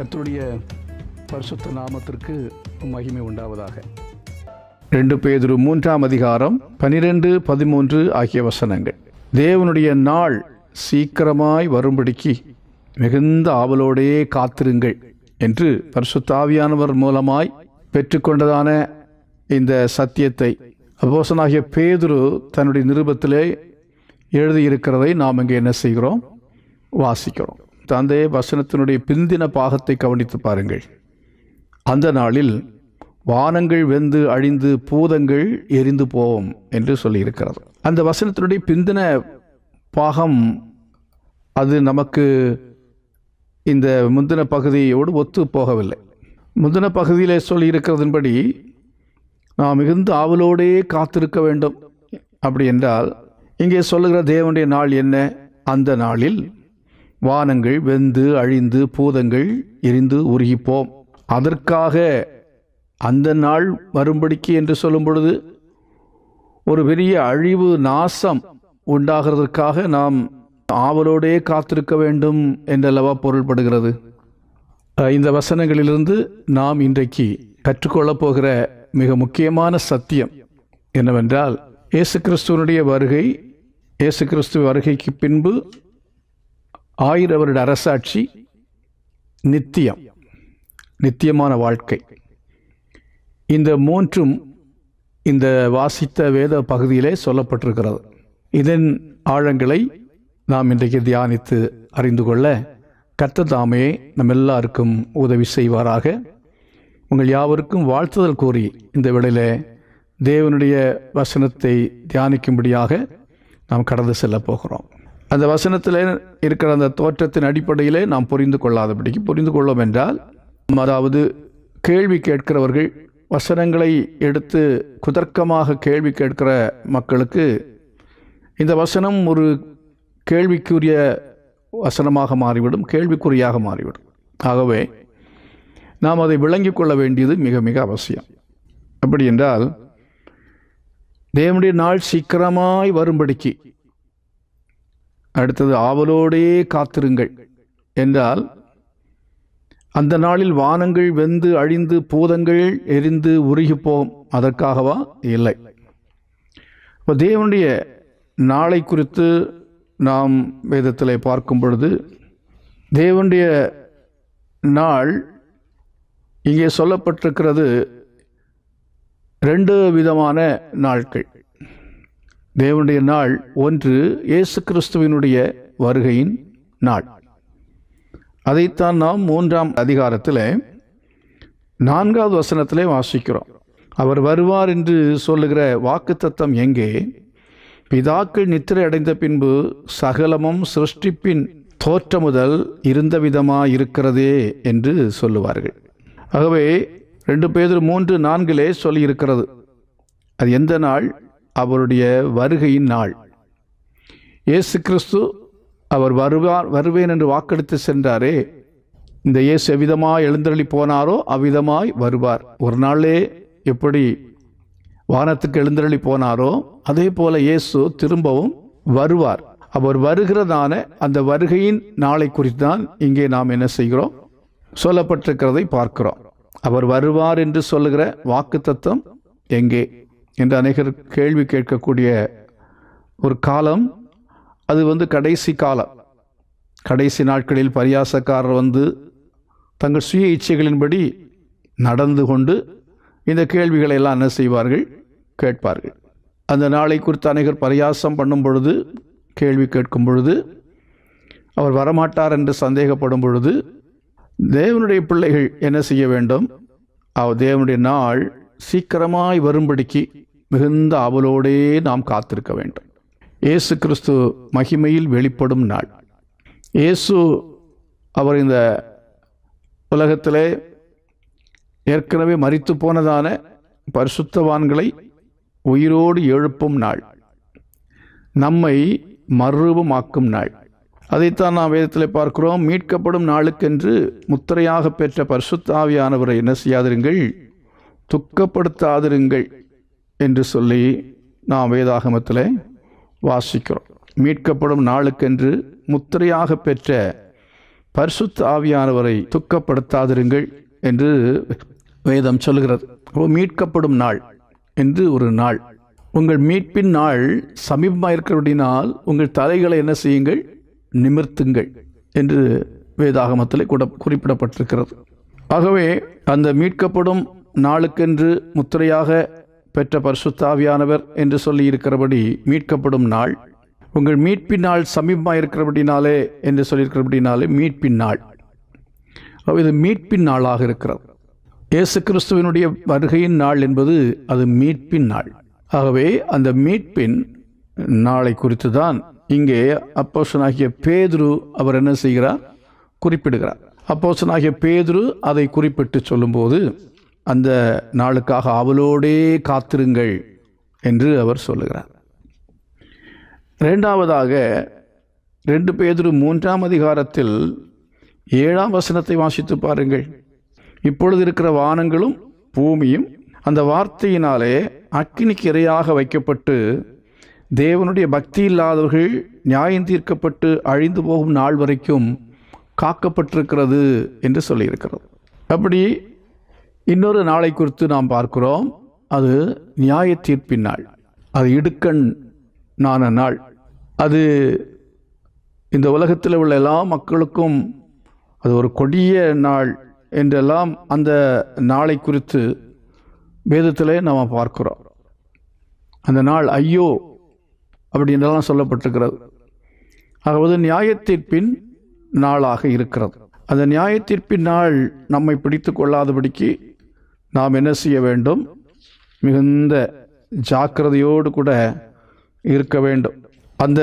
கர்த்தருடைய பரிசுத்த நாமத்திற்கு மகிமை உண்டாவதாக. 2 பேதுரு 3ஆம் அதிகாரம் 12, 13 ஆகிய வசனங்கள். தேவனுடைய நாள் சீக்கிரமாய் வரும்படிக்கு மிகுந்த ஆவலோடே காத்திருங்கள் என்று பரிசுத்த ஆவியானவர் மூலமாய் பெற்றுக்கொண்டதான இந்த சத்தியத்தை அப்போஸ்தலனாகிய பேதுரு தன்னுடைய நிருபத்திலே எழுதியிருக்கிறதை நாம் இங்கே என்ன செய்கிறோம்? வாசிக்கிறோம். அந்த வசனத்தினுடைய பிந்தின பாகத்தை கவனித்து பாருங்கள். அந்த நாளில் வானங்கள் வெந்து அழிந்து பூதங்கள் எரிந்து போவோம் என்று சொல்லியிருக்கிறது. அந்த வசனத்தினுடைய பிந்தின பாகம் அது நமக்கு இந்த முந்தின பகுதியோடு ஒத்து போகவில்லை. முந்தின பகுதியிலே சொல்லியிருக்கிறதின்படி நாம் மிகுந்த ஆவலோடே காத்திருக்க வேண்டும். அப்படி என்றால் இங்கே சொல்லுகிற தேவனுடைய நாள் என்ன? அந்த நாளில் வானங்கள் வெந்து அழிந்து பூதங்கள் எரிந்து உருகிப்போம். அதற்காக அந்த நாள் வரும்படிக்கு என்று சொல்லும் பொழுது ஒரு பெரிய அழிவு நாசம் உண்டாகிறதற்காக நாம் ஆவலோடே காத்திருக்க வேண்டும் என்றல்லவா பொருள்படுகிறது. இந்த வசனங்களிலிருந்து நாம் இன்றைக்கு கற்றுக்கொள்ளப் போகிற மிக முக்கியமான சத்தியம் என்னவென்றால், இயேசு கிறிஸ்துவனுடைய வருகை, இயேசு கிறிஸ்துவ வருகைக்கு பின்பு 1000 வருட அரசாட்சி, நித்தியமான வாழ்க்கை. இந்த மூன்றும் இந்த வாசித்த வேத பகுதியிலே சொல்லப்பட்டிருக்கிறது. இதன் ஆழங்களை நாம் இன்றைக்கு தியானித்து அறிந்து கொள்ள கர்த்தர் தாமே நம் எல்லாருக்கும் உதவி செய்வாராக. உங்கள் யாவருக்கும் வாழ்த்துதல் கூறி இந்த வேளையிலே தேவனுடைய வசனத்தை தியானிக்கும்படியாக நாம் கடந்து செல்ல போகிறோம். அந்த வசனத்தில் இருக்கிற அந்த தோற்றத்தின் அடிப்படையிலே நாம் புரிந்து கொள்ளும் என்றால், அதாவது கேள்வி கேட்கிறவர்கள், வசனங்களை எடுத்து குதர்க்கமாக கேள்வி கேட்கிற மக்களுக்கு இந்த வசனம் ஒரு கேள்விக்குரிய வசனமாக மாறிவிடும், கேள்விக்குறியாக மாறிவிடும். ஆகவே நாம் அதை விளங்கிக் கொள்ள வேண்டியது மிக மிக அவசியம். அப்படி என்றால் தேவனுடைய நாள் சீக்கிரமாய் வரும்படிக்கு, அடுத்தது ஆவலோடே காத்திருங்கள் என்றால், அந்த நாளில் வானங்கள் வெந்து அழிந்து பூதங்கள் எரிந்து உருகிப்போம், அதற்காகவா? இல்லை. இப்போ தேவனுடைய நாளை குறித்து நாம் வேதத்தில் பார்க்கும் பொழுது தேவனுடைய நாள் இங்கே சொல்லப்பட்டிருக்கிறது 2 விதமான நாட்கள். தேவனுடைய நாள் ஒன்று இயேசு கிறிஸ்துவினுடைய வருகையின் நாள். அதைத்தான் நாம் 3ஆம் அதிகாரத்தில் 4வது வசனத்திலே வாசிக்கிறோம். அவர் வருவார் என்று சொல்லுகிற வாக்குத்தத்தம் எங்கே? பிதாக்கள் நித்திரை அடைந்த பின்பு சகலமும் சிருஷ்டிப்பின் தோற்ற முதல் இருந்த விதமாயிருக்கிறதே என்று சொல்லுவார்கள். ஆகவே 2 பேதுரு 3:4 சொல்லியிருக்கிறது. அது எந்த நாள்? அவருடைய வருகையின் நாள். இயேசு கிறிஸ்து அவர் வருவேன் என்று வாக்கெடுத்து சென்றாரே, இந்த இயேசு எவ்விதமாய் எழுந்தருளி போனாரோ அவ்விதமாய் வருவார். ஒரு நாளே எப்படி வானத்துக்கு எழுந்தருளி போனாரோ அதே போல இயேசு திரும்பவும் வருவார். அவர் வருகிறதான அந்த வருகையின் நாளை குறித்து தான் இங்கே நாம் என்ன செய்கிறோம்? சொல்லப்பட்டிருக்கிறதை பார்க்கிறோம். அவர் வருவார் என்று சொல்லுகிற வாக்குத்தத்தம் எங்கே என்று அநேகர் கேள்வி கேட்கக்கூடிய ஒரு காலம் அது கடைசி காலம். கடைசி நாட்களில் பரியாசக்காரர் தங்கள் சுய இச்சைகளின்படி நடந்து கொண்டு இந்த கேள்விகளை எல்லாம் என்ன செய்வார்கள்? கேட்பார்கள். அந்த நாளை குறித்து அநேகர் பரியாசம் பண்ணும் பொழுது, கேள்வி கேட்கும் பொழுது, அவர் வரமாட்டார் என்று சந்தேகப்படும் பொழுது தேவனுடைய பிள்ளைகள் என்ன செய்ய வேண்டும்? தேவனுடைய நாள் சீக்கிரமாய் வரும்படிக்கு மிகுந்த ஆவலோடே நாம் காத்திருக்க வேண்டும். இயேசு கிறிஸ்து மகிமையில் வெளிப்படும் நாள். இயேசு அவர் இந்த உலகத்திலே ஏற்கனவே மரித்து போனதான பரிசுத்தவான்களை உயிரோடு எழுப்பும் நாள், நம்மை மறுரூபமாக்கும் நாள். அதைத்தான் நாம் வேதத்தில் பார்க்கிறோம். மீட்கப்படும் நாளுக்கென்று முத்திரையாக பெற்ற பரிசுத்த ஆவியானவரை என்ன செய்யாதிருங்கள்? துக்கப்படுத்தாதிருங்கள் என்று சொல்லி நாம் வேதாகமத்தில் வாசிக்கிறோம். மீட்கப்படும் நாளுக்கென்று முத்திரையாக பெற்ற பரிசுத்த ஆவியானவரை துக்கப்படுத்தாதிருங்கள் என்று வேதம் சொல்கிறது. அப்போ மீட்கப்படும் நாள் என்று ஒரு நாள், உங்கள் மீட்பின் நாள் சமீபமாக இருக்கிறபடினால் உங்கள் தலைகளை என்ன செய்யுங்கள், நிமிர்த்துங்கள் என்று வேதாகமத்தில் கூட குறிப்பிடப்பட்டிருக்கிறது. ஆகவே அந்த மீட்கப்படும் நாளுக்கென்று முத்திரையாக பெற்ற பரிசுத்த ஆவியானவர் என்று சொல்லி இருக்கிறபடி மீட்கப்படும் நாள், உங்கள் மீட்பின் நாள் சமீபமாக இருக்கிறபடினாலே என்று சொல்லியிருக்கிறபடினாலே மீட்பின் நாள். இது மீட்பின் நாளாக இருக்கிறது. இயேசு கிறிஸ்துவினுடைய வருகையின் நாள் என்பது அது மீட்பின் நாள். ஆகவே அந்த மீட்பின் நாளை குறித்து தான் இங்கே அப்போஸ்தலனாகிய பேதுரு அவர் என்ன செய்கிறார், குறிப்பிடுகிறார். அப்போஸ்தலனாகிய பேதுரு அதை குறிப்பிட்டு சொல்லும்போது அந்த நாளுக்காக ஆவலோடே காத்திருங்கள் என்று அவர் சொல்லுகிறார். இரண்டாவதாக 2 பேதுரு 3ஆம் அதிகாரத்தில் 7ஆம் வசனத்தை வாசித்து பாருங்கள். இப்பொழுது இருக்கிற வானங்களும் பூமியும் அந்த வார்த்தையினாலே அக்கினிக்கு இரையாக வைக்கப்பட்டு தேவனுடைய பக்தி இல்லாதவர்கள் நியாயம் தீர்க்கப்பட்டு அழிந்து போகும் நாள் வரைக்கும் காக்கப்பட்டிருக்கிறது என்று சொல்லியிருக்கிறது. அப்படி இன்னொரு நாளை குறித்து நாம் பார்க்கிறோம். அது நியாய தீர்ப்பின் நாள், அது இடுக்கண்ணான நாள். அது இந்த உலகத்தில் உள்ள எல்லா மக்களுக்கும் அது ஒரு கொடிய நாள் என்றெல்லாம் அந்த நாளை குறித்து வேதத்திலே நாம் பார்க்கிறோம். அந்த நாள் ஐயோ அப்படின்றெல்லாம் சொல்லப்பட்டிருக்கிறது. ஆகவே நியாயத்தீர்ப்பின் நாளாக இருக்கிறது. அந்த நியாயத்தீர்ப்பின் நாள் நம்மை பிடித்து கொள்ளாதபடிக்கு நாம் என்ன செய்ய வேண்டும், மிகுந்த ஜாக்கிரதையோடு கூட இருக்க வேண்டும். அந்த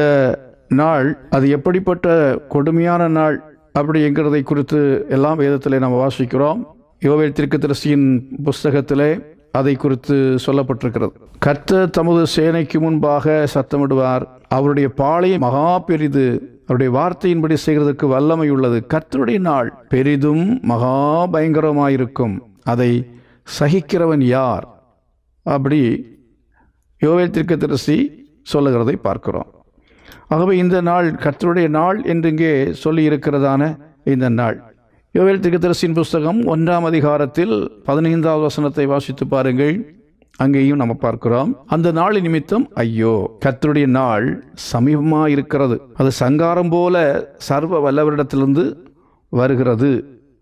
நாள் அது எப்படிப்பட்ட கொடுமையான நாள் அப்படிங்கிறதை குறித்து எல்லாம் வேதத்திலே நாம் வாசிக்கிறோம். யோவேல் தீர்க்கதரிசியின் புஸ்தகத்திலே அதை குறித்து சொல்லப்பட்டிருக்கிறது. கர்த்தர் தமது சேனைக்கு முன்பாக சத்தமிடுவார், அவருடைய பாளையம் மகா பெரிது, அவருடைய வார்த்தையின்படி செய்கிறதுக்கு வல்லமை உள்ளது. கர்த்தருடைய நாள் பெரிதும் மகா பயங்கரமாயிருக்கும், அதை சகிக்கிறவன் யார்? அப்படி யோவேல் தீர்க்கதரிசி சொல்லுகிறதை பார்க்கிறோம். ஆகவே இந்த நாள் கர்த்தருடைய நாள் என்று இங்கே சொல்லி இருக்கிறதான இந்த நாள், யோவேல் தீர்க்கதரிசியின் புஸ்தகம் 1ஆம் அதிகாரத்தில் 15வது வசனத்தை வாசித்து பாருங்கள். அங்கேயும் நம்ம பார்க்கிறோம், அந்த நாள் நிமித்தம் ஐயோ, கர்த்தருடைய நாள் சமீபமாக இருக்கிறது, அது சங்காரம் போல சர்வ வல்லவரிடத்திலிருந்து வருகிறது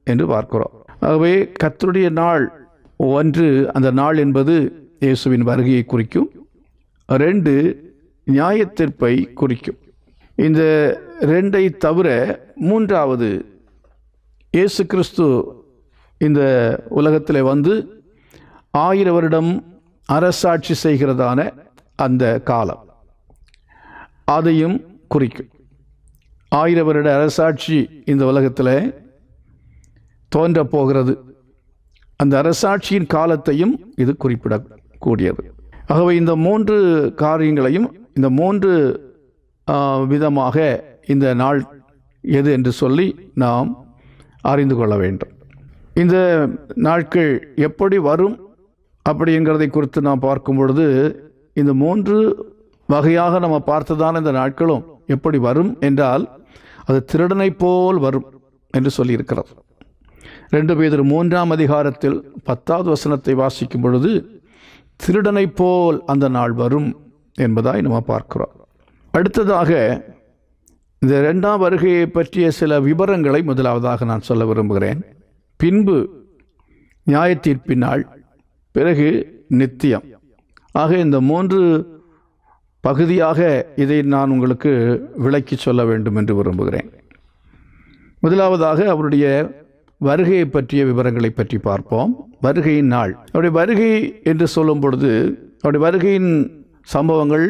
என்று பார்க்கிறோம். ஆகவே கர்த்தருடைய நாள் ஒன்று, அந்த நாள் என்பது இயேசுவின் வருகையை குறிக்கும். 2 நியாயத்தீர்ப்பை குறிக்கும். இந்த 2ஐ தவிர 3வது இயேசு கிறிஸ்து இந்த உலகத்தில் வந்து 1000 வருடம் அரசாட்சி செய்கிறதான அந்த காலம், அதையும் குறிக்கும். 1000 வருட அரசாட்சி இந்த உலகத்தில் தோன்றப் போகிறது. அந்த அரசாட்சியின் காலத்தையும் இது குறிப்பிடக்கூடியது. ஆகவே இந்த 3 காரியங்களையும், இந்த 3 விதமாக இந்த நாள் எது என்று சொல்லி நாம் அறிந்து கொள்ள வேண்டும். இந்த நாட்கள் எப்படி வரும் அப்படிங்கிறதை குறித்து நாம் பார்க்கும் பொழுது, இந்த 3 வகையாக நம்ம பார்த்ததான இந்த நாட்களும் எப்படி வரும் என்றால், அது திருடனை போல் வரும் என்று சொல்லியிருக்கிறது. 2 பேதுரு 3ஆம் அதிகாரத்தில் 10வது வசனத்தை வாசிக்கும் பொழுது, திருடனை போல் அந்த நாள் வரும் என்பதாய் நம்ம பார்க்கிறோம். அடுத்ததாக இந்த 2ஆம் வருகையை பற்றிய சில விவரங்களை முதலாவதாக நான் சொல்ல விரும்புகிறேன். பின்பு நியாய தீர்ப்பின் நாள், பிறகு நித்தியம். ஆக இந்த 3 பகுதியாக இதை நான் உங்களுக்கு விளக்கி சொல்ல வேண்டும் என்று விரும்புகிறேன். முதலாவதாக அவருடைய வருகையை பற்றிய விவரங்களை பற்றி பார்ப்போம். வருகையின் நாள், அவருடைய வருகை என்று சொல்லும் பொழுது அவருடைய வருகையின் சம்பவங்கள்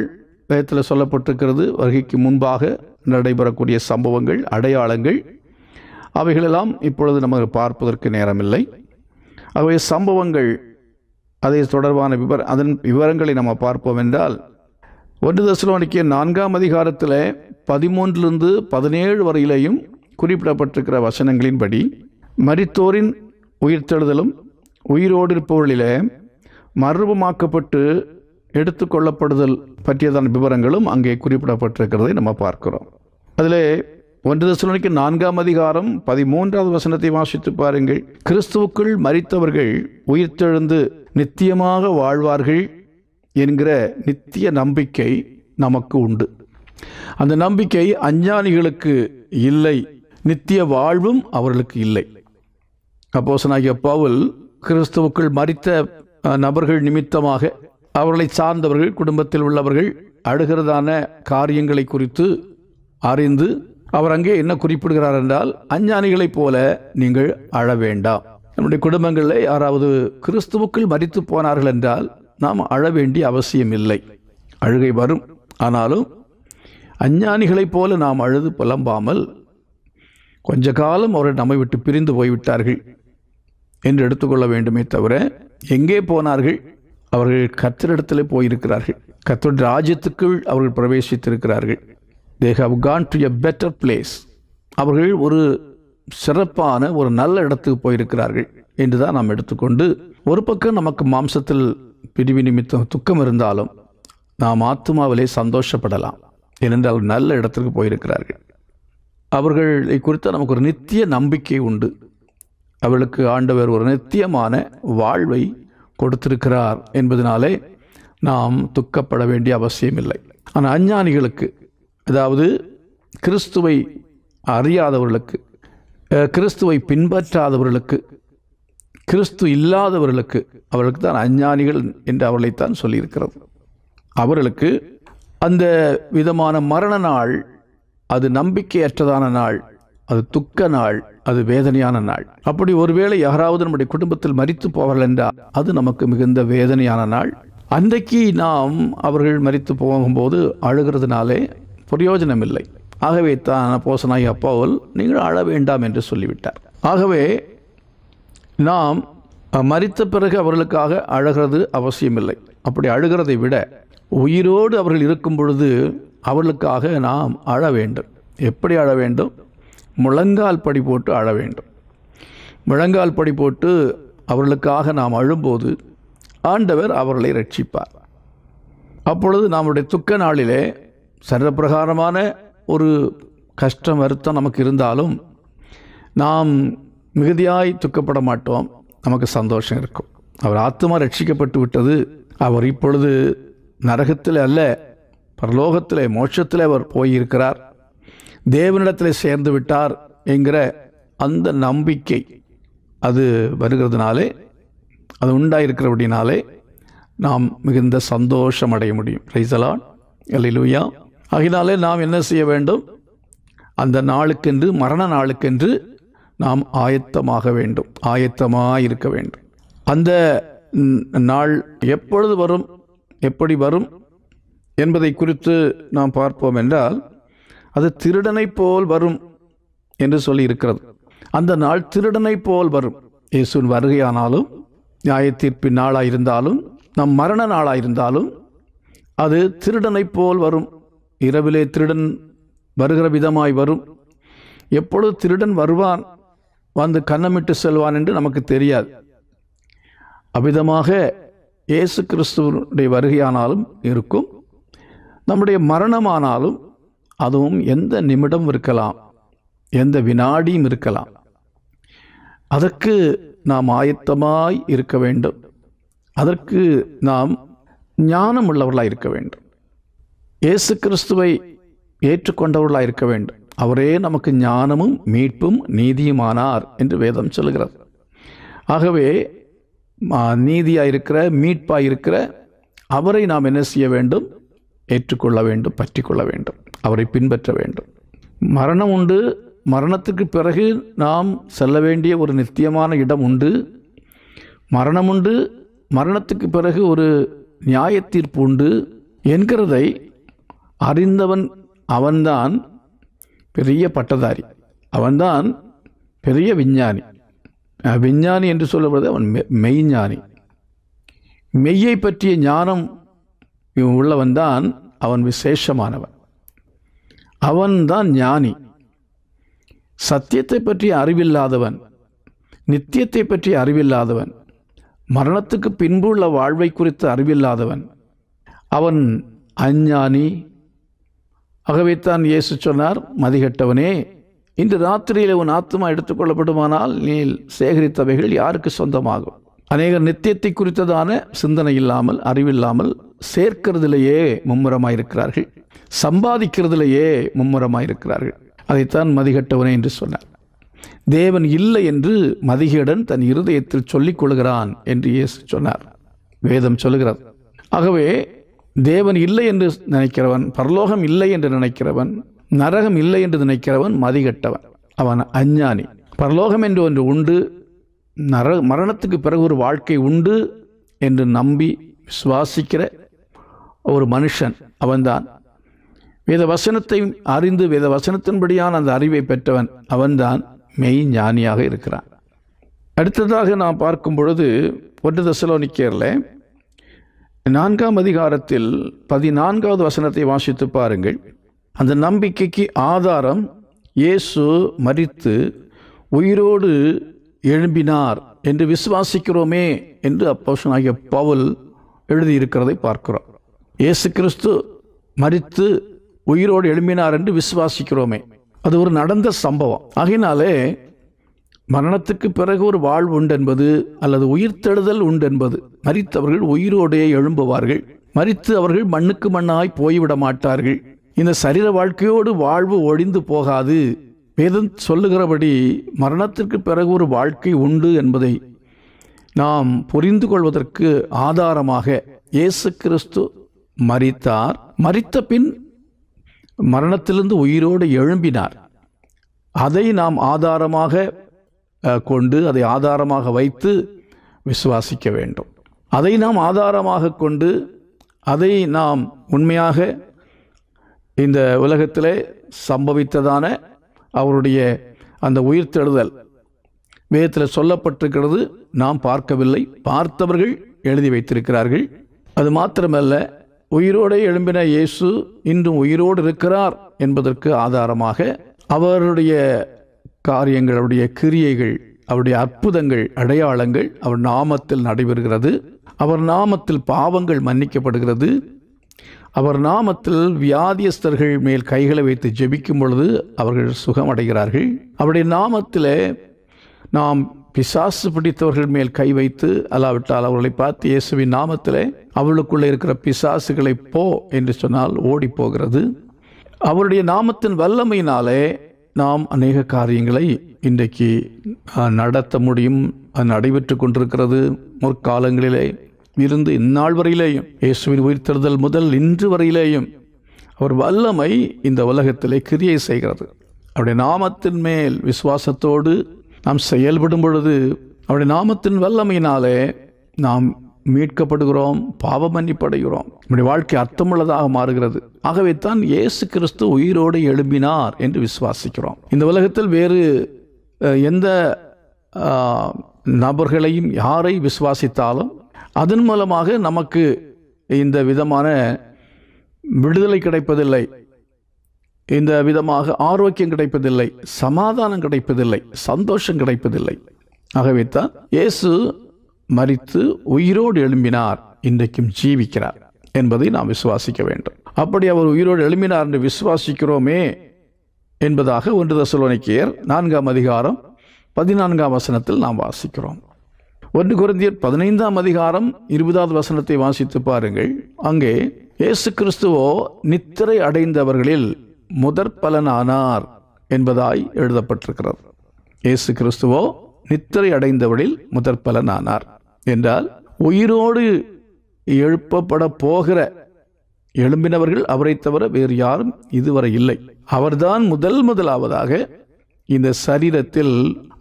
வேதத்தில் சொல்லப்பட்டிருக்கிறது. வருகைக்கு முன்பாக நடைபெறக்கூடிய சம்பவங்கள், அடையாளங்கள், அவைகளெல்லாம் இப்பொழுது நமக்கு பார்ப்பதற்கு நேரமில்லை. ஆகவே சம்பவங்கள், அதை தொடர்பான அதன் விவரங்களை நம்ம பார்ப்போம் என்றால், 1 தெசலோனிக்கேயர் 4ஆம் அதிகாரத்தில் 13 17 வரையிலேயும் குறிப்பிடப்பட்டிருக்கிற வசனங்களின்படி மரித்தோரின் உயிர்த்தெழுதலும் உயிரோடு இருப்பவர்களிலே மறுரூபமாக்கப்பட்டு எடுத்துக்கொள்ளப்படுதல் பற்றியதான விவரங்களும் அங்கே குறிப்பிடப்பட்டிருக்கிறதை நம்ம பார்க்கிறோம். அதில் 1 தெசலோனிக்கர் 4:13 வாசித்து பாருங்கள். கிறிஸ்துவுக்குள் மரித்தவர்கள் உயிர்த்தெழுந்து நித்தியமாக வாழ்வார்கள் என்கிற நித்திய நம்பிக்கை நமக்கு உண்டு. அந்த நம்பிக்கை அஞ்ஞானிகளுக்கு இல்லை, நித்திய வாழ்வும் அவர்களுக்கு இல்லை. அப்போஸ்தலனாகிய பவுல் கிறிஸ்துவுக்குள் மரித்த நபர்கள் நிமித்தமாக அவர்களை சார்ந்தவர்கள், குடும்பத்தில் உள்ளவர்கள் அழுகிறதான காரியங்களை குறித்து அறிந்து அவர் அங்கே என்ன குறிப்பிடுகிறார் என்றால், அஞ்ஞானிகளைப் போல நீங்கள் அழ வேண்டாம். நம்முடைய குடும்பங்களில் யாராவது கிறிஸ்துவுக்குள் மரித்து போனார்கள் என்றால் நாம் அழ வேண்டிய அவசியம் இல்லை. அழுகை வரும், ஆனாலும் அஞ்ஞானிகளைப் போல நாம் அழுது புலம்பாமல் கொஞ்ச காலம் அவர்கள் நம்மை விட்டு பிரிந்து போய்விட்டார்கள் என்று எடுத்துக்கொள்ள வேண்டுமே தவிர, எங்கே போனார்கள்? அவர்கள் கர்த்தரிடத்தில் போயிருக்கிறார்கள், கர்த்தருடைய ராஜ்யத்துக்குள் அவர்கள் பிரவேசித்திருக்கிறார்கள். They have gone to a better place. அவர்கள் ஒரு சிறப்பான ஒரு நல்ல இடத்துக்கு போயிருக்கிறார்கள் என்று தான் நாம் எடுத்துக்கொண்டு, ஒரு பக்கம் நமக்கு மாம்சத்தில் பிரிவு நிமித்தம் துக்கம் இருந்தாலும் நாம் ஆத்துமாவிலே சந்தோஷப்படலாம். ஏனென்றால் நல்ல இடத்திற்கு போயிருக்கிறார்கள். அவர்களை குறித்து நமக்கு ஒரு நித்திய நம்பிக்கை உண்டு. அவர்களுக்கு ஆண்டவர் ஒரு நித்தியமான வாழ்வை கொடுத்திருக்கிறார் என்பதனாலே நாம் துக்கப்பட வேண்டிய அவசியம் இல்லை. ஆனால் அஞ்ஞானிகளுக்கு, அதாவது கிறிஸ்துவை அறியாதவர்களுக்கு, கிறிஸ்துவை பின்பற்றாதவர்களுக்கு, கிறிஸ்து இல்லாதவர்களுக்கு, அவர்களுக்கு தான் அஞ்ஞானிகள் என்று அவர்களைத்தான் சொல்லியிருக்கிறது. அவர்களுக்கு அந்த விதமான மரண நாள் அது நம்பிக்கையற்றதான நாள், அது துக்க நாள், அது வேதனையான நாள். அப்படி ஒருவேளை யாராவது நம்முடைய குடும்பத்தில் மரித்து போவார்கள் என்றால் அது நமக்கு மிகுந்த வேதனையான நாள். அன்றைக்கு நாம் அவர்கள் மரித்து போகும்போது அழுகிறதுனாலே பிரயோஜனம் இல்லை. ஆகவே தான் அப்போஸ்தலனாகிய பவுல் நீங்கள் அழ வேண்டாம் என்று சொல்லிவிட்டார். ஆகவே நாம் மரித்த பிறகு அவர்களுக்காக அழுகிறது அவசியமில்லை. அப்படி அழுகிறதை விட உயிரோடு அவர்கள் இருக்கும் பொழுது அவர்களுக்காக நாம் அழ வேண்டும். எப்படி அழ வேண்டும்? முழங்கால் படி போட்டு அழ வேண்டும். முழங்கால் படி போட்டு அவர்களுக்காக நாம் அழும்போது ஆண்டவர் அவர்களை ரட்சிப்பார். அப்பொழுது நம்முடைய துக்க நாளிலே சரீரப்பிரகாரமான ஒரு கஷ்டம், வருத்தம் நமக்கு இருந்தாலும் நாம் மிகுதியாய் துக்கப்பட மாட்டோம். நமக்கு சந்தோஷம் இருக்கும். அவர் ஆத்துமா ரட்சிக்கப்பட்டு விட்டது, அவர் இப்பொழுது நரகத்தில் அல்ல பரலோகத்திலே மோட்சத்திலே அவர் போயிருக்கிறார், தேவனிடத்தில் சேர்ந்து விட்டார் என்கிற அந்த நம்பிக்கை அது வருகிறதுனாலே, அது உண்டாயிருக்கிறபடினாலே நாம் மிகுந்த சந்தோஷம் அடைய முடியும். பிரைஸ் தி லார்ட், அல்லேலூயா. ஆகினாலே நாம் என்ன செய்ய வேண்டும்? அந்த நாளுக்கென்று, மரண நாளுக்கென்று நாம் ஆயத்தமாக வேண்டும், ஆயத்தமாக இருக்க வேண்டும். அந்த நாள் எப்பொழுது வரும், எப்படி வரும் என்பதை குறித்து நாம் பார்ப்போம் என்றால், அது திருடனை போல் வரும் என்று சொல்லி இருக்கிறது. அந்த நாள் திருடனை போல் வரும். இயேசுவின் வருகையானாலும், நியாயத்தீர்ப்பின் நாளாயிருந்தாலும், நம் மரண நாளாயிருந்தாலும் அது திருடனை போல் வரும். இரவிலே திருடன் வருகிற விதமாய் வரும். எப்பொழுது திருடன் வருவான், வந்து கன்னமிட்டு செல்வான் என்று நமக்கு தெரியாது. அவ்விதமாக இயேசு கிறிஸ்துவனுடைய வருகையானாலும் இருக்கும், நம்முடைய மரணமானாலும் அதுவும் எந்த நிமிடம் இருக்கலாம், எந்த வினாடியும் இருக்கலாம். அதற்கு நாம் ஆயத்தமாய் இருக்க வேண்டும். அதற்கு நாம் ஞானம் உள்ளவர்களாக இருக்க வேண்டும். இயேசு கிறிஸ்துவை ஏற்றுக்கொண்டவர்களாக இருக்க வேண்டும். அவரே நமக்கு ஞானமும் மீட்பும் நீதியுமானார் என்று வேதம் சொல்கிறது. ஆகவே நீதியாயிருக்கிற, மீட்பாயிருக்கிற அவரை நாம் என்ன செய்ய வேண்டும்? ஏற்றுக்கொள்ள வேண்டும், பற்றி கொள்ள வேண்டும், அவரை பின்பற்ற வேண்டும். மரணம் உண்டு, மரணத்துக்கு பிறகு நாம் செல்ல வேண்டிய ஒரு நித்தியமான இடம் உண்டு. மரணம் உண்டு, மரணத்துக்கு பிறகு ஒரு நியாய தீர்ப்பு உண்டு என்கிறதை அறிந்தவன் அவன்தான் பெரிய பட்டதாரி, அவன்தான் பெரிய விஞ்ஞானி. விஞ்ஞானி என்று சொல்லப்படுவது அவன் மெய்ஞானி. மெய்யை பற்றிய ஞானம் உள்ளவன்தான் அவன் விசேஷமானவன், அவன்தான் ஞானி. சத்தியத்தை பற்றிய அறிவில்லாதவன், நித்தியத்தை பற்றிய அறிவில்லாதவன், மரணத்துக்கு பின்பு உள்ள வாழ்வை குறித்து அறிவில்லாதவன் அவன் அஞ்ஞானி, ஆகவே தான் இயேசு சொன்னார், மதிகட்டவனே, இன்று ராத்திரியில் உன் ஆத்மா எடுத்துக்கொள்ளப்படுமானால் நீ சேகரித்தவைகள் யாருக்கு சொந்தமாகும்? அநேகர் நித்தியத்தை குறித்ததான சிந்தனை இல்லாமல், அறிவில்லாமல் சேர்க்கிறதிலேயே மும்முரமாயிருக்கிறார்கள், சம்பாதிக்கிறதிலேயே மும்முரமாயிருக்கிறார்கள். அதைத்தான் மதிகட்டவனே என்று சொன்னார். தேவன் இல்லை என்று மதிகேடன் தன் இருதயத்தில் சொல்லிக் கொள்கிறான் என்று இயேசு சொன்னார், வேதம் சொல்லுகிறது. ஆகவே தேவன் இல்லை என்று நினைக்கிறவன், பரலோகம் இல்லை என்று நினைக்கிறவன், நரகம் இல்லை என்று நினைக்கிறவன் மதிகட்டவன், அவன் அஞ்ஞானி. பரலோகம் என்று ஒன்று உண்டு, மரணத்துக்கு பிறகு ஒரு வாழ்க்கை உண்டு என்று நம்பி விசுவாசிக்கிற ஒரு மனுஷன் அவன்தான். வேத வசனத்தை அறிந்து வேத வசனத்தின்படியான அந்த அறிவை பெற்றவன் அவன்தான் மெய் ஞானியாக இருக்கிறான். அடுத்ததாக நாம் பார்க்கும் பொழுது 1 தெசலோனிக்கேயரில் 4ஆம் அதிகாரத்தில் 14வது வசனத்தை வாசித்து பாருங்கள். அந்த நம்பிக்கைக்கு ஆதாரம் இயேசு மரித்து உயிரோடு எழும்பினார் என்று விசுவாசிக்கிறோமே என்று அப்போஸ்தலனாகிய பவுல் எழுதியிருக்கிறதை பார்க்கிறோம். இயேசு கிறிஸ்து மரித்து உயிரோடு எழும்பினார் என்று விசுவாசிக்கிறோமே, அது ஒரு நடந்த சம்பவம். ஆகையினாலே மரணத்துக்கு பிறகு ஒரு வாழ்வு உண்டு என்பது, அல்லது உயிர்த்தெழுதல் உண்டு என்பது, மரித்தவர்கள் உயிரோடே எழும்புவார்கள், மரித்து அவர்கள் மண்ணுக்கு மண்ணாய் போய்விட மாட்டார்கள். இந்த சரீர வாழ்க்கையோடு வாழ்வு ஒழிந்து போகாது. வேதம் சொல்லுகிறபடி மரணத்திற்கு பிறகு ஒரு வாழ்க்கை உண்டு என்பதை நாம் புரிந்து கொள்வதற்கு ஆதாரமாக இயேசு கிறிஸ்து மரித்தார், மரித்த பின் மரணத்திலிருந்து உயிரோடு எழும்பினார். அதை நாம் ஆதாரமாக கொண்டு, அதை ஆதாரமாக வைத்து விசுவாசிக்க வேண்டும். அதை நாம் ஆதாரமாக கொண்டு, அதை நாம் உண்மையாக இந்த உலகத்திலே சம்பவித்ததான அவருடைய அந்த உயிர்த்தெழுதல் வேதத்தில் சொல்லப்பட்டிருக்கிறது, நாம் பார்க்கவில்லை, பார்த்தவர்கள் எழுதி வைத்திருக்கிறார்கள். அது மாத்திரமல்ல, உயிரோடு எழும்பின இயேசு இன்றும் உயிரோடு இருக்கிறார் என்பதற்கு ஆதாரமாக அவருடைய காரியங்கள், அவருடைய கிரியைகள், அவருடைய அற்புதங்கள், அடையாளங்கள் அவர் நாமத்தில் நடைபெறுகிறது. அவர் நாமத்தில் பாவங்கள் மன்னிக்கப்படுகிறது. அவர் நாமத்தில் வியாதியஸ்தர்கள் மேல் கைகளை வைத்து ஜெபிக்கும் பொழுது அவர்கள் சுகமடைகிறார்கள். அவருடைய நாமத்தில் நாம் பிசாசு பிடித்தவர்கள் மேல் கை வைத்து, அல்லாவிட்டால் அவர்களை பார்த்து இயேசுவின் நாமத்தில் அவளுக்குள்ளே இருக்கிற பிசாசுகளை போ என்று சொன்னால் ஓடி போகிறது. அவருடைய நாமத்தின் வல்லமையினாலே நாம் அநேக காரியங்களை இன்றைக்கு நடத்த முடியும். அது நடைபெற்று கொண்டிருக்கிறது. முற்காலங்களிலே இருந்து இந்நாள் வரையிலேயும், இயேசுவின் உயிர்த்தெழுதல் முதல் இன்று வரையிலேயும் அவர் வல்லமை இந்த உலகத்திலே கிரியை செய்கிறது. அவருடைய நாமத்தின் மேல் விசுவாசத்தோடு நாம் செயல்படும் பொழுது அவருடைய நாமத்தின் வல்லமையினாலே நாம் மீட்கப்படுகிறோம், பாவ மன்னிப்படைகிறோம், நம்முடைய வாழ்க்கை அர்த்தமுள்ளதாக மாறுகிறது. ஆகவே தான் இயேசு கிறிஸ்து உயிரோடு எழும்பினார் என்று விசுவாசிக்கிறோம். இந்த உலகத்தில் வேறு எந்த நபர்களையும் யாரை விசுவாசித்தாலும் அதன் மூலமாக நமக்கு இந்த விதமான விடுதலை கிடைப்பதில்லை, இந்த விதமாக ஆரோக்கியம் கிடைப்பதில்லை, சமாதானம் கிடைப்பதில்லை, சந்தோஷம் கிடைப்பதில்லை. ஆகவே தான் இயேசு மரித்து உயிரோடு எழும்பினார், இன்றைக்கும் ஜீவிக்கிறார் என்பதை நாம் விசுவாசிக்க வேண்டும். அப்படி அவர் உயிரோடு எழும்பினார் என்று விசுவாசிக்கிறோமே என்பதாக 1 தெசலோனிக்கேயர் 4ஆம் அதிகாரம் 14ஆம் வசனத்தில் நாம் வாசிக்கிறோம். 1 கொரிந்தியர் 15ஆம் அதிகாரம் 20வது வசனத்தை வாசித்து பாருங்கள். அங்கே இயேசு கிறிஸ்துவோ நித்திரை அடைந்தவர்களில் முதற் பலனானார் என்பதாய் எழுதப்பட்டிருக்கிறது. இயேசு கிறிஸ்துவோ நித்திரை அடைந்தவர்களில் முதற் பலனானார் என்றால், உயிரோடு எழுப்பப்பட போகிற எழும்பினவர்கள் அவரை தவிர வேறு யாரும் இதுவரை இல்லை. அவர்தான் முதலாவதாக இந்த சரீரத்தில்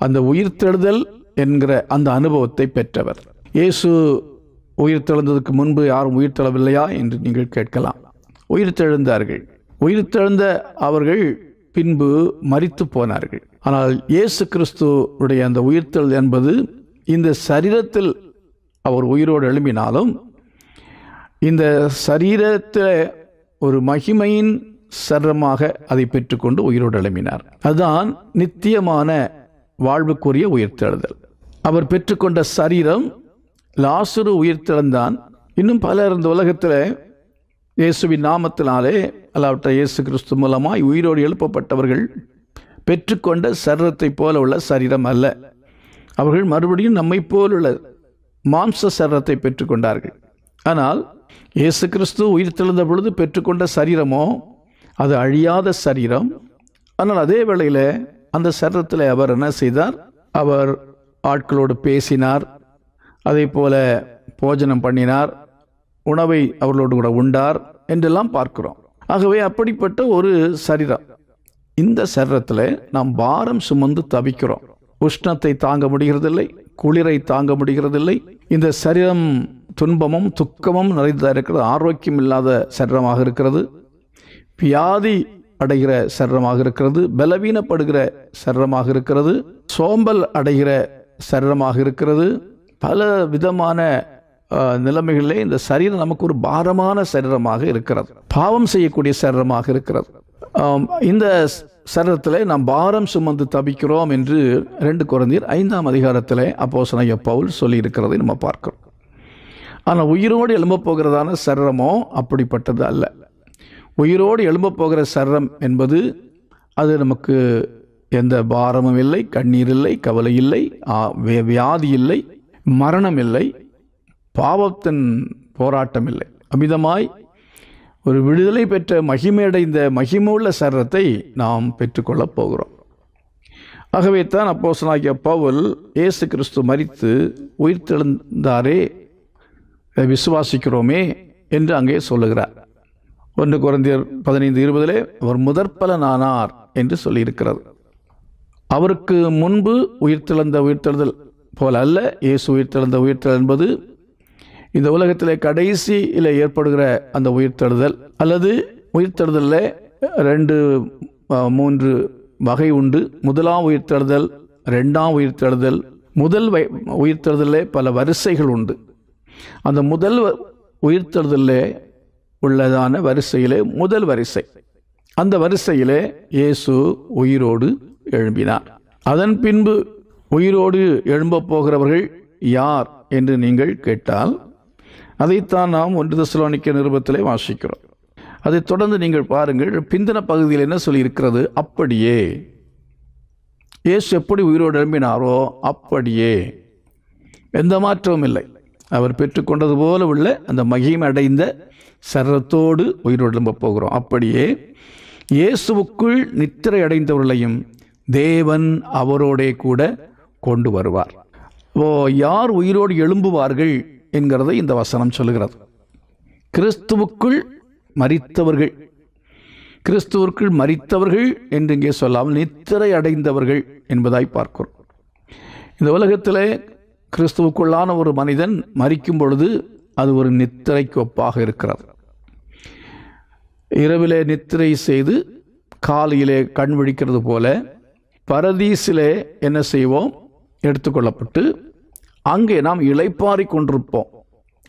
அந்த உயிர்த்தெழுதல் என்கிற அந்த அனுபவத்தை பெற்றவர். இயேசு உயிர்த்தெழுந்ததுக்கு முன்பு யாரும் உயிர்த்தெழவில்லையா என்று நீங்கள் கேட்கலாம். உயிர்த்தெழுந்தார்கள். உயிர்த்தெழுந்த அவர்கள் பின்பு மரித்து போனார்கள். ஆனால் இயேசு கிறிஸ்துவுடைய அந்த உயிர்த்தெழுதல் என்பது இந்த சரீரத்தில் அவர் உயிரோடு எழும்பினாலும் இந்த சரீரத்தில் ஒரு மகிமையின் சரீரமாக அதை பெற்றுக்கொண்டு உயிரோடு எழும்பினார். அதுதான் நித்தியமான வாழ்வுக்குரிய உயிர்த்தெழுதல். அவர் பெற்றுக்கொண்ட சரீரம் லாசரு உயிர்த்தெழுந்தான். இன்னும் பலர் இந்த உலகத்தில் இயேசுவின் நாமத்தினாலே அல்லாவிட்ட இயேசு கிறிஸ்து மூலமாய் உயிரோடு எழுப்பப்பட்டவர்கள் பெற்றுக்கொண்ட சரீரத்தை போல உள்ள சரீரம் அல்ல. அவர்கள் மறுபடியும் நம்மை போலுள்ள மாம்ச சரீரத்தை பெற்றுக்கொண்டார்கள். ஆனால் இயேசு கிறிஸ்து உயிர் தெழுந்த பொழுது பெற்றுக்கொண்ட சரீரமோ அது அழியாத சரீரம். ஆனால் அதே வேளையில் அந்த சரீரத்தில் அவர் என்ன செய்தார்? அவர் ஆட்களோடு பேசினார், அதே போல போஜனம் பண்ணினார், உணவை அவர்களோடு கூட உண்டார் என்றெல்லாம் பார்க்கிறோம். ஆகவே அப்படிப்பட்ட ஒரு சரீரம். இந்த சரீரத்தில் நாம் பாரம் சுமந்து தவிக்கிறோம். உஷ்ணத்தை தாங்க முடிகிறதில்லை, குளிரை தாங்க முடிகிறதில்லை. இந்த சரீரம் துன்பமும் துக்கமும் நிறைந்ததாக இருக்கிறது. ஆரோக்கியம் இல்லாத சரீரமாக இருக்கிறது, வியாதி அடைகிற சரீரமாக இருக்கிறது, பலவீனப்படுகிற சரீரமாக இருக்கிறது, சோம்பல் அடைகிற சரீரமாக இருக்கிறது. பல விதமான நிலைமைகளிலே இந்த சரீரம் நமக்கு ஒரு பாரமான சரீரமாக இருக்கிறது, பாவம் செய்யக்கூடிய சரீரமாக இருக்கிறது. இந்த சரீரத்தில் நாம் பாரம் சுமந்து தவிக்கிறோம் என்று 2 கொரிந்தியர் 5ஆம் அதிகாரத்தில் அப்போஸ்தலனாகிய பவுல் சொல்லியிருக்கிறதை நம்ம பார்க்கிறோம். ஆனால் உயிரோடு எழும்பப் போகிறதான சரீரமோ அப்படிப்பட்டது அல்ல. உயிரோடு எழும்பப் போகிற சரீரம் என்பது அது நமக்கு எந்த பாரமும் இல்லை, கண்ணீர் இல்லை, கவலை இல்லை, வியாதி இல்லை, மரணம் இல்லை, பாவத்தின் போராட்டம் இல்லை. அமிதமாய் ஒரு விடுதலை பெற்ற மகிமையடைந்த மகிமுள்ள சரீரத்தை நாம் பெற்றுக்கொள்ளப் போகிறோம். ஆகவே தான் அப்போஸ்தலனாகிய பவுல் இயேசு கிறிஸ்து மரித்து உயிர் தெழுந்தாரே, விசுவாசிக்கிறோமே என்று அங்கே சொல்லுகிறார். 1 கொரிந்தியர் 15:20 அவர் முதற்பலனானார் என்று சொல்லியிருக்கிறது. அவருக்கு முன்பு உயிர்த்தெழுதல் போல அல்ல. இயேசு உயிர்த்தெழுந்த உயிர்த்தெழுதல் என்பது இந்த உலகத்தில் கடைசியில் ஏற்படுகிற அந்த உயிர்த்தெழுதல், அல்லது உயிர்த்தெழுதலில் 2-3 வகை உண்டு. முதலாம் உயிர்த்தெழுதல், 2ஆம் உயிர்த்தெழுதல். முதல் உயிர்த்தெழுதலில் பல வரிசைகள் உண்டு. அந்த முதல் உயிர்த்தெழுதலில் உள்ளதான வரிசையிலே முதல் வரிசை, அந்த வரிசையிலே இயேசு உயிரோடு எழும்பினார். அதன் பின்பு உயிரோடு எழும்பப் போகிறவர்கள் யார் என்று நீங்கள் கேட்டால், அதைத்தான் நாம் 1 தெசலோனிக்கேயர் நிருபத்திலே வாசிக்கிறோம். அதைத் தொடர்ந்து நீங்கள் பாருங்கள், பிந்தின பகுதியில் என்ன சொல்லியிருக்கிறது? அப்படியே இயேசு எப்படி உயிரோடு எழும்பினாரோ அப்படியே, எந்த மாற்றமும் இல்லை. அவர் பெற்றுக்கொண்டது போல உள்ள அந்த மகிமை அடைந்த சரீரத்தோடு உயிரோடு எழும்பப் போகிறோம். அப்படியே இயேசுவுக்குள் நித்திரை அடைந்தவர்களையும் தேவன் அவரோடே கூட கொண்டு வருவார். யார் உயிரோடு எழும்புவார்கள் என்கிறதை இந்த வசனம் சொல்லுகிறது. கிறிஸ்துவுக்குள் மரித்தவர்கள், கிறிஸ்துவுக்குள் மரித்தவர்கள் என்று இங்கே சொல்லாமல் நித்திரை அடைந்தவர்கள் என்பதாய் பார்க்கிறோம். இந்த உலகத்தில் கிறிஸ்துவுக்குள்ளான ஒரு மனிதன் மரிக்கும் பொழுது அது ஒரு நித்திரைக்கு ஒப்பாக இருக்கிறது. இரவிலே நித்திரை செய்து காலையிலே கண் விழிக்கிறது போல பரதீசிலே என்ன செய்வோம்? எடுத்துக்கொள்ளப்பட்டு அங்கே நாம் இளைப்பாறிக் கொண்டிருப்போம்.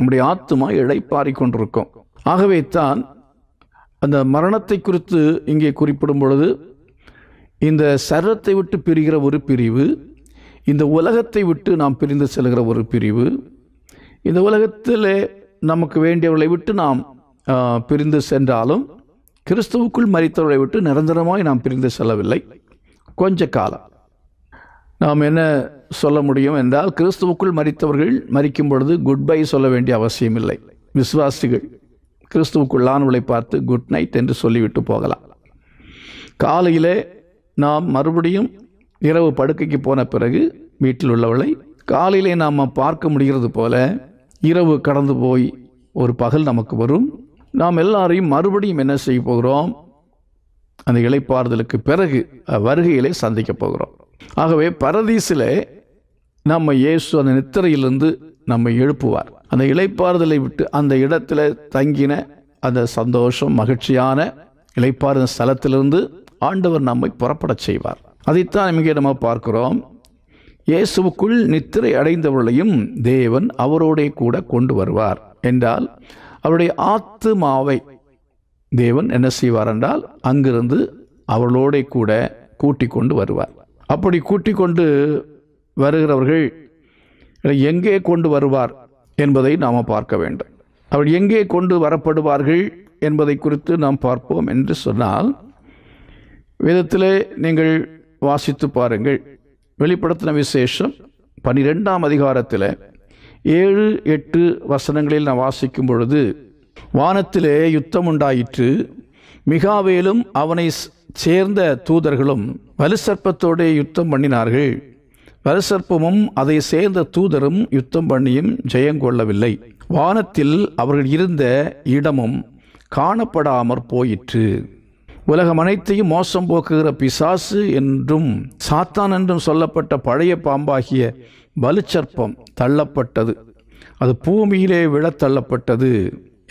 நம்முடைய ஆத்துமா இளைப்பாறிக் கொண்டிருக்கும். ஆகவே தான் அந்த மரணத்தை குறித்து இங்கே குறிப்பிடும் பொழுது இந்த சரீரத்தை விட்டு பிரிகிற ஒரு பிரிவு, இந்த உலகத்தை விட்டு நாம் பிரிந்து செல்கிற ஒரு பிரிவு, இந்த உலகத்தில் நமக்கு வேண்டியவர்களை விட்டு நாம் பிரிந்து சென்றாலும் கிறிஸ்துவுக்குள் மரித்தவர்களை விட்டு நிரந்தரமாய் நாம் பிரிந்து செல்லவில்லை. கொஞ்ச காலம் நாம் என்ன சொல்ல முடியும் என்றால், கிறிஸ்துவுக்குள் மரித்தவர்கள் மரிக்கும் பொழுது குட் பை சொல்ல வேண்டிய அவசியம் இல்லை. விசுவாசிகள் கிறிஸ்துவுக்குள்ளானவளை பார்த்து குட் நைட் என்று சொல்லிவிட்டு போகலாம். காலையிலே நாம் மறுபடியும் இரவு படுக்கைக்கு போன பிறகு வீட்டில் உள்ளவளை காலையிலே நாம் பார்க்க முடிகிறது போல இரவு கடந்து போய் ஒரு பகல் நமக்கு வரும். நாம் எல்லாரையும் மறுபடியும் என்ன செய்ய போகிறோம்? அந்த இளைப்பாறுதலுக்கு பிறகு வருகையிலே சந்திக்க போகிறோம். ஆகவே பரதீசிலே நம்ம இயேசு அந்த நித்திரையிலிருந்து நம்மை எழுப்புவார். அந்த இளைப்பாறுதலை விட்டு அந்த இடத்துல தங்கின அந்த சந்தோஷம், மகிழ்ச்சியான இளைப்பாறுதல் ஸ்தலத்திலிருந்து ஆண்டவர் நம்மை புறப்பட செய்வார். அதைத்தான் இங்கே நம்ம பார்க்கிறோம். இயேசுவுக்குள் நித்திரை அடைந்தவர்களையும் தேவன் அவரோடே கூட கொண்டு வருவார் என்றால், அவருடைய ஆத்துமாவை தேவன் என்ன செய்வார் என்றால் அங்கிருந்து அவர்களோடே கூட கூட்டிக் கொண்டு வருவார். அப்படி கூட்டிக் கொண்டு வருகிறவர்கள் எங்கே கொண்டு வருவார் என்பதை நாம் பார்க்க வேண்டும். அவர் எங்கே கொண்டு வரப்படுவார்கள் என்பதை குறித்து நாம் பார்ப்போம் என்று சொன்னால், வேதத்திலே நீங்கள் வாசித்து பாருங்கள். வெளிப்படுத்தின விசேஷம் 12ஆம் அதிகாரத்தில் 7-8 வசனங்களில் நான் வாசிக்கும் பொழுது, வானத்திலே யுத்தம் உண்டாயிற்று, மிகாவேலும் அவனை சேர்ந்த தூதர்களும் வலுசர்ப்பத்தோடு யுத்தம் பண்ணினார்கள். வலுசர்ப்பமும் அதை சேர்ந்த தூதரும் யுத்தம் பண்ணியும் ஜெயங்கொள்ளவில்லை. வானத்தில் அவர்கள் இருந்த இடமும் காணப்படாமற் போயிற்று. உலகம் அனைத்தையும் மோசம் போக்குகிற பிசாசு என்றும் சாத்தான் என்றும் சொல்லப்பட்ட பழைய பாம்பாகிய வலுச்சர்ப்பம் தள்ளப்பட்டது, அது பூமியிலே விழத்தள்ளப்பட்டது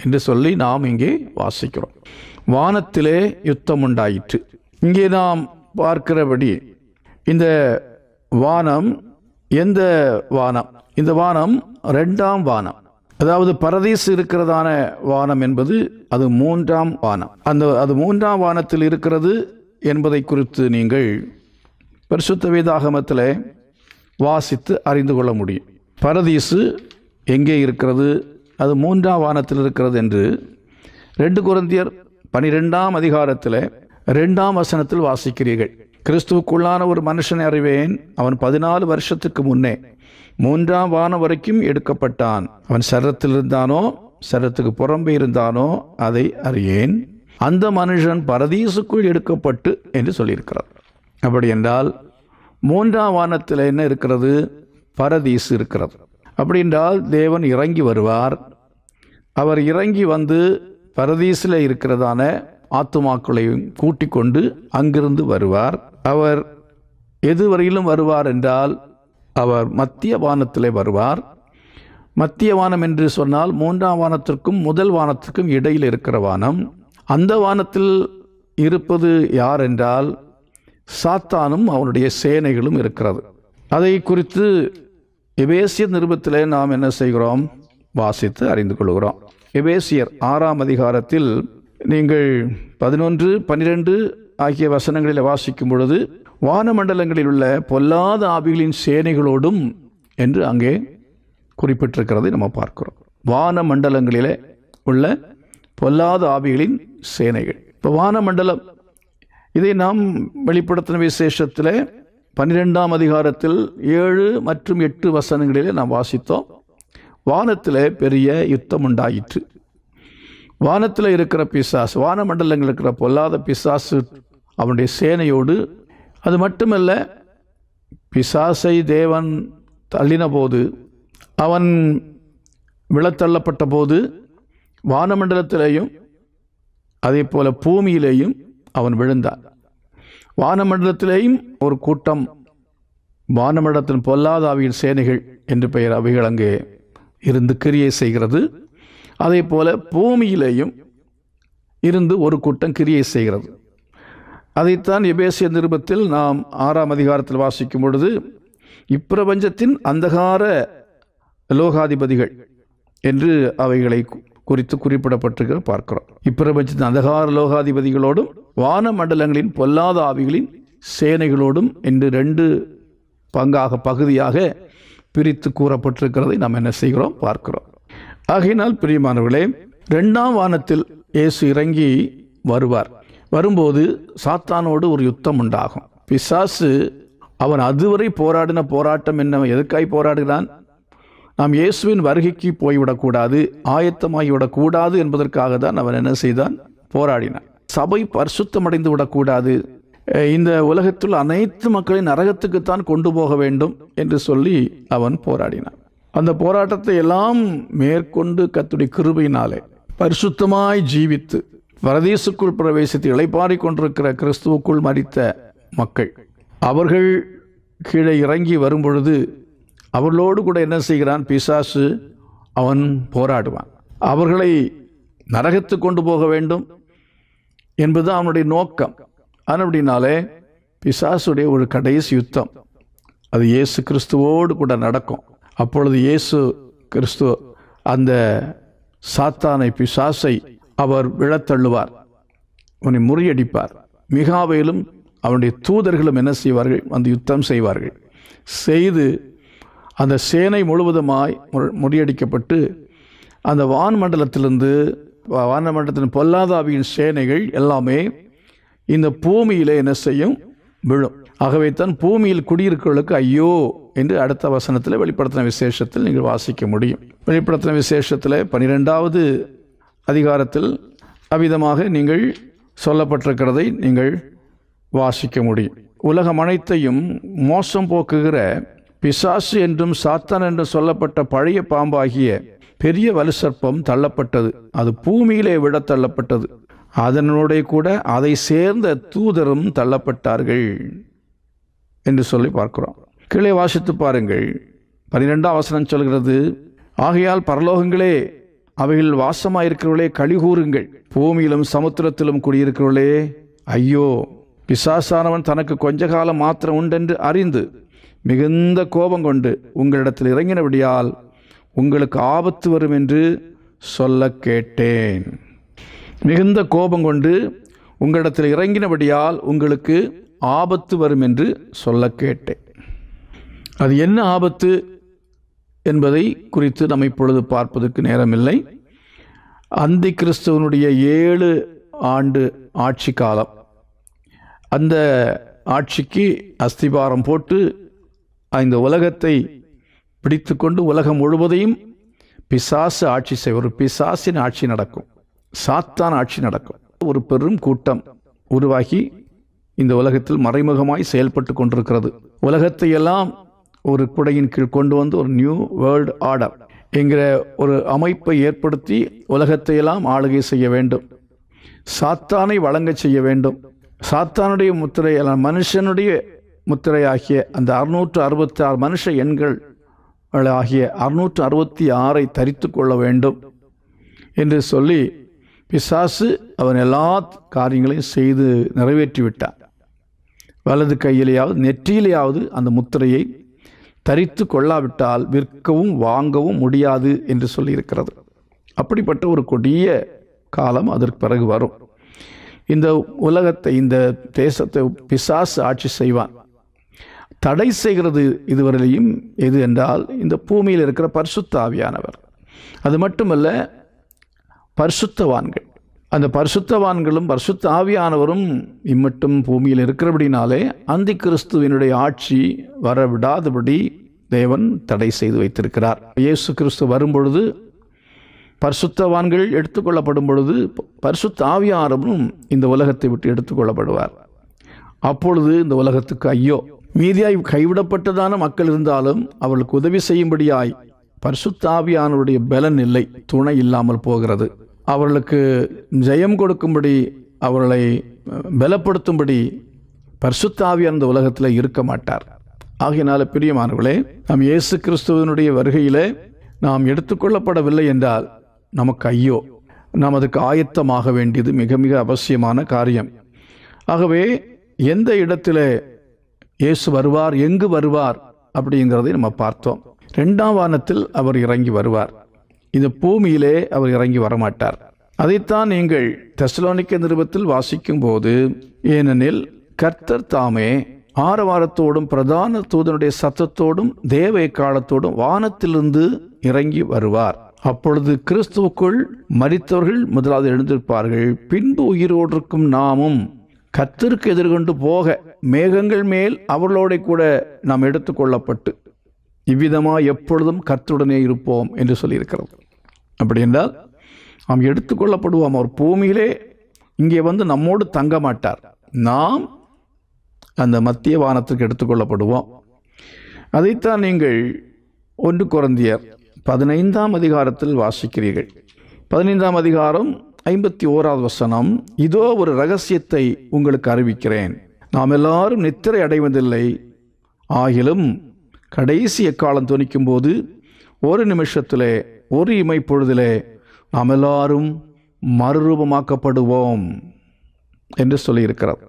என்று சொல்லி நாம் இங்கே வாசிக்கிறோம். வானத்திலே யுத்தம் உண்டாயிற்று. இங்கே நாம் பார்க்கிறபடி இந்த வானம் எந்த வானம்? இந்த வானம் 2ஆம் வானம். அதாவது பரதீசு இருக்கிறதான வானம் என்பது அது 3ஆம் வானம். அது 3ஆம் வானத்தில் இருக்கிறது என்பதை குறித்து நீங்கள் பரிசுத்த வேதாகமத்தில் வாசித்து அறிந்து கொள்ள முடியும். பரதீசு எங்கே இருக்கிறது, அது 3ஆம் வானத்தில் இருக்கிறது என்று 2 கொரிந்தியர் 12ஆம் அதிகாரத்தில் 2ஆம் வசனத்தில் வாசிக்கிறீர்கள். கிறிஸ்துவுக்குள்ளான ஒரு மனுஷனை அறிவேன், அவன் 14 வருஷத்துக்கு முன்னே 3ஆம் வானம் வரைக்கும் எடுக்கப்பட்டான். அவன் சரத்தில் இருந்தானோ சரத்துக்கு புறம்பே இருந்தானோ அதை அறியேன். அந்த மனுஷன் பரதீசுக்குள் எடுக்கப்பட்டு என்று சொல்லியிருக்கிறார். அப்படி என்றால் 3ஆம் வானத்தில் என்ன இருக்கிறது? பரதீசு இருக்கிறது. அப்படி என்றால் தேவன் இறங்கி வருவார். அவர் இறங்கி வந்து பரதீசில் இருக்கிறதான ஆத்துமாக்களையும் கூட்டிக் கொண்டு அங்கிருந்து வருவார். அவர் எதுவரையிலும் வருவார் என்றால், அவர் மத்திய வானத்திலே வருவார். மத்திய வானம் என்று சொன்னால் 3ஆம் வானத்திற்கும் முதல் வானத்திற்கும் இடையில் இருக்கிற வானம். அந்த வானத்தில் இருப்பது யார் என்றால், சாத்தானும் அவனுடைய சேனைகளும் இருக்கிறது. அதை குறித்து எபேசியர் நிருபத்திலே நாம் என்ன செய்கிறோம்? வாசித்து அறிந்து கொள்கிறோம். எபேசியர் 6ஆம் அதிகாரத்தில் நீங்கள் 11, 12 ஆகிய வசனங்களில் வாசிக்கும் பொழுது, வானமண்டலங்களில் உள்ள பொல்லாத ஆவிகளின் சேனைகளோடும் என்று அங்கே குறிப்பிட்டிருக்கிறதை நம்ம பார்க்கிறோம். வானமண்டலங்களிலே உள்ள பொல்லாத ஆவிகளின் சேனைகள். இப்போ வானமண்டலம், இதை நாம் வெளிப்படுத்தின விசேஷத்தில் 12ஆம் அதிகாரத்தில் 7 மற்றும் 8 வசனங்களிலே நாம் வாசித்தோம். வானத்தில் பெரிய யுத்தம் உண்டாயிற்று. வானத்தில் இருக்கிற பிசாசு, வானமண்டலங்கள் இருக்கிற பொல்லாத பிசாசு அவனுடைய சேனையோடு, அது மட்டுமல்ல, பிசாசை தேவன் தள்ளின போது, அவன் விழத்தள்ளப்பட்ட போது வானமண்டலத்திலேயும் அதே போல பூமியிலேயும் அவன் விழுந்தான். வானமண்டலத்திலேயும் ஒரு கூட்டம், வானமண்டலத்தின் பொல்லாத ஆவியின் சேனைகள் என்று பெயர், அவைகள் அங்கே இருந்து கிரியை செய்கிறது. அதே போல பூமியிலேயும் இருந்து ஒரு கூட்டம் கிரியை செய்கிறது. அதைத்தான் எபேசியர் நிருபத்தில் நாம் 6ஆம் அதிகாரத்தில் வாசிக்கும் பொழுது, இப்பிரபஞ்சத்தின் அந்தகார லோகாதிபதிகள் என்று அவைகளை குறித்து குறிப்பிடப்பட்டிருக்க பார்க்கிறோம். இப்பிரபஞ்சத்தின் அந்தகார லோகாதிபதிகளோடும் வானமண்டலங்களின் பொல்லாத ஆவிகளின் சேனைகளோடும் என்று 2 பகுதியாக பிரித்து கூறப்பட்டிருக்கிறதை நாம் என்ன செய்கிறோம்? பார்க்கிறோம். ஆகையினால் பிரியமானவர்களே, 2ஆம் வானத்தில் இயேசு இறங்கி வருவார். வரும்போது சாத்தானோடு ஒரு யுத்தம் உண்டாகும். பிசாசு அவன் அதுவரை போராடின போராட்டம் என்ன? எதுக்காய் போராடுகிறான்? நாம் இயேசுவின் வருகைக்கு போய்விடக்கூடாது, ஆயத்தமாகிவிடக்கூடாது என்பதற்காக தான் அவன் என்ன செய்தான்? போராடினான். சபை பரிசுத்தமடைந்து விடக்கூடாது, இந்த உலகத்தில் அனைத்து மக்களின் நரகத்துக்குத்தான் கொண்டு போக வேண்டும் என்று சொல்லி அவன் போராடினான். அந்த போராட்டத்தை எல்லாம் மேற்கொண்டு கர்த்தருடைய கிருபையினாலே பரிசுத்தமாய் ஜீவித்து பரதீசுக்குள் பிரவேசித்து இளைப்பாறிக் கொண்டிருக்கிற கிறிஸ்துவுக்குள் மரித்த மக்கள், அவர்கள் கீழே இறங்கி வரும்பொழுது அவர்களோடு கூட என்ன செய்கிறான்? பிசாசு அவன் போராடுவான். அவர்களை நரகத்து கொண்டு போக வேண்டும் என்பது அவனுடைய நோக்கம். அப்படினாலே பிசாசுடைய ஒரு கடைசி யுத்தம் அது இயேசு கிறிஸ்துவோடு கூட நடக்கும். அப்பொழுது இயேசு கிறிஸ்து அந்த சாத்தானை, பிசாசை அவர் விழத்தள்ளுவார், அவனை முறியடிப்பார். மிகாவேலும் அவனுடைய தூதர்களும் என்ன செய்வார்கள்? வந்து யுத்தம் செய்வார்கள். செய்து அந்த சேனை முழுவதுமாய் முறியடிக்கப்பட்டு அந்த வான்மண்டலத்திலிருந்து வானமண்டலத்தின் பொல்லாதாவியின் சேனைகள் எல்லாமே இந்த பூமியிலே என்ன செய்யும்? விழும். ஆகவே தான் பூமியில் குடியிருக்கிறவர்களுக்கு ஐயோ என்று அடுத்த வசனத்தில் வெளிப்படுத்தின விசேஷத்தில் நீங்கள் வாசிக்க முடியும். வெளிப்படுத்தின விசேஷத்தில் 12வது அதிகாரத்தில் அவ்விதமாக நீங்கள் சொல்லப்பட்டிருக்கிறதை நீங்கள் வாசிக்க முடியும். உலகம் அனைத்தையும் மோசம் போக்குகிற பிசாசு என்றும் சாத்தான் என்றும் சொல்லப்பட்ட பழைய பாம்பாகிய பெரிய வலுசர்ப்பம் தள்ளப்பட்டது. அது பூமியிலே விட தள்ளப்பட்டது. அதனுடைய கூட அதை சேர்ந்த தூதரும் தள்ளப்பட்டார்கள் என்று சொல்லி பார்க்கிறோம். கீழே வாசித்து பாருங்கள். 12ஆம் வசனம் சொல்கிறது, ஆகையால் பரலோகங்களே அவைகள் வாசமாயிருக்கிறவர்களே களி கூறுங்கள், பூமியிலும் சமுத்திரத்திலும் குடியிருக்கிறவர்களே ஐயோ, பிசாசானவன் தனக்கு கொஞ்ச காலம் மாத்திரம் உண்டென்று அறிந்து மிகுந்த கோபம் கொண்டு உங்களிடத்தில் இறங்கினபடியால் உங்களுக்கு ஆபத்து வரும் என்று சொல்ல கேட்டேன். மிகுந்த கோபம் கொண்டு உங்களிடத்தில் இறங்கினபடியால் உங்களுக்கு ஆபத்து வரும் என்று சொல்ல கேட்டேன். அது என்ன ஆபத்து என்பதை குறித்து நம்ம இப்பொழுது பார்ப்பதற்கு நேரமில்லை. அந்தி கிறிஸ்துவனுடைய 7 ஆண்டு ஆட்சி காலம். அந்த ஆட்சிக்கு அஸ்திபாரம் போட்டு இந்த உலகத்தை பிடித்து கொண்டு உலகம் முழுவதையும் பிசாசு ஆட்சி செய்ய, ஒரு பிசாசின் ஆட்சி நடக்கும், சாத்தான் ஆட்சி நடக்கும். ஒரு பெரும் கூட்டம் உருவாகி இந்த உலகத்தில் மறைமுகமாய் செயல்பட்டு கொண்டிருக்கிறது. உலகத்தை எல்லாம் ஒரு குடையின் கீழ் கொண்டு வந்து ஒரு நியூ வேர்ல்டு ஆர்டர் என்கிற ஒரு அமைப்பை ஏற்படுத்தி உலகத்தை எல்லாம் ஆளுகை செய்ய வேண்டும். சாத்தானை வழங்க செய்ய வேண்டும். சாத்தானுடைய முத்திரை, மனுஷனுடைய முத்திரையாகிய அந்த 666 மனுஷ எண்கள் ஆகிய 666 தரித்து கொள்ள வேண்டும் என்று சொல்லி பிசாசு அவன் எல்லா காரியங்களையும் செய்து நிறைவேற்றிவிட்டான். வலது கையிலேயாவது நெற்றியிலேயாவது அந்த முத்திரையை தரித்து கொள்ளாவிட்டால் விற்கவும் வாங்கவும் முடியாது என்று சொல்லியிருக்கிறது. அப்படிப்பட்ட ஒரு கொடிய காலம் அதற்கு பிறகு வரும். இந்த உலகத்தை, இந்த தேசத்தை பிசாசு ஆட்சி செய்வான். தடை செய்கிறது இதுவரையிலையும் எது என்றால் இந்த பூமியில் இருக்கிற பரிசுத்த ஆவியானவர். அது மட்டுமல்ல, பரிசுத்தவான்கள். அந்த பரிசுத்தவான்களும் பரிசுத்த ஆவியானவரும் இம்மட்டும் பூமியில் இருக்கிறபடினாலே அந்தி கிறிஸ்துவினுடைய ஆட்சி வர விடாதபடி தேவன் தடை செய்து வைத்திருக்கிறார். இயேசு கிறிஸ்து வரும்பொழுது பரிசுத்தவான்கள் எடுத்துக்கொள்ளப்படும் பொழுது பரிசுத்த ஆவியானவரும் இந்த உலகத்தை விட்டு எடுத்துக்கொள்ளப்படுவார். அப்பொழுது இந்த உலகத்துக்கு ஐயோ, மீதியாய் கைவிடப்பட்டதான மக்கள் இருந்தாலும் அவர்களுக்கு உதவி செய்யும்படியாய் பரிசுத்த ஆவியானவருடைய பலன் இல்லை, துணை இல்லாமல் போகிறது. அவர்களுக்கு ஜெயம் கொடுக்கும்படி, அவர்களை பலப்படுத்தும்படி பரிசுத்த ஆவியான இந்த உலகத்தில் இருக்க மாட்டார். ஆகையினால பிரியமானவர்களே, நாம் இயேசு கிறிஸ்துவனுடைய வருகையிலே நாம் எடுத்துக்கொள்ளப்படவில்லை என்றால் நமக்கு ஐயோ, நாம் அதுக்கு ஆயத்தமாக வேண்டியது மிக மிக அவசியமான காரியம். ஆகவே எந்த இடத்திலே இயேசு வருவார், எங்கு வருவார் அப்படிங்கிறதை நம்ம பார்த்தோம். 2ஆம் வானத்தில் அவர் இறங்கி வருவார். இந்த பூமியிலே அவர் இறங்கி வரமாட்டார். அதைத்தான் நீங்கள் தெசலோனிக்க நிருபத்தில் வாசிக்கும் போது, ஏனெனில் கர்த்தர் தாமே ஆரவாரத்தோடும் பிரதான தூதனுடைய சத்தத்தோடும் தேவ எக்காலத்தோடும் வானத்திலிருந்து இறங்கி வருவார். அப்பொழுது கிறிஸ்துவுக்குள் மரித்தவர்கள் முதலாவது எழுந்திருப்பார்கள். பின்பு உயிரோடு இருக்கும் நாமும் கர்த்தருக்கு எதிர்கொண்டு போக மேகங்கள் மேல் அவர்களோட கூட நாம் எடுத்துக்கொள்ளப்பட்டு இவ்விதமாக எப்பொழுதும் கர்த்தருடனே இருப்போம் என்று சொல்லியிருக்கிறது. அப்படி என்றால் நாம் எடுத்துக்கொள்ளப்படுவோம். அவர் பூமியிலே இங்கே வந்து நம்மோடு தங்க மாட்டார். நாம் அந்த மத்திய வானத்துக்கு எடுத்துக்கொள்ளப்படுவோம். அதைத்தான் நீங்கள் 1 கொரிந்தியர் 15ஆம் அதிகாரத்தில் வாசிக்கிறீர்கள். 15ஆம் அதிகாரம் 51வது வசனம், இதோ ஒரு இரகசியத்தை உங்களுக்கு அறிவிக்கிறேன், நாம் எல்லாரும் நித்திரை அடைவதில்லை, ஆகிலும் கடைசி எக்காலம் தொனிக்கும் போது ஒரு நிமிஷத்திலே, ஒரு இமைப்பொழுதிலே நாம் எல்லாரும் மறுரூபமாக்கப்படுவோம் என்று சொல்லியிருக்கிறார்.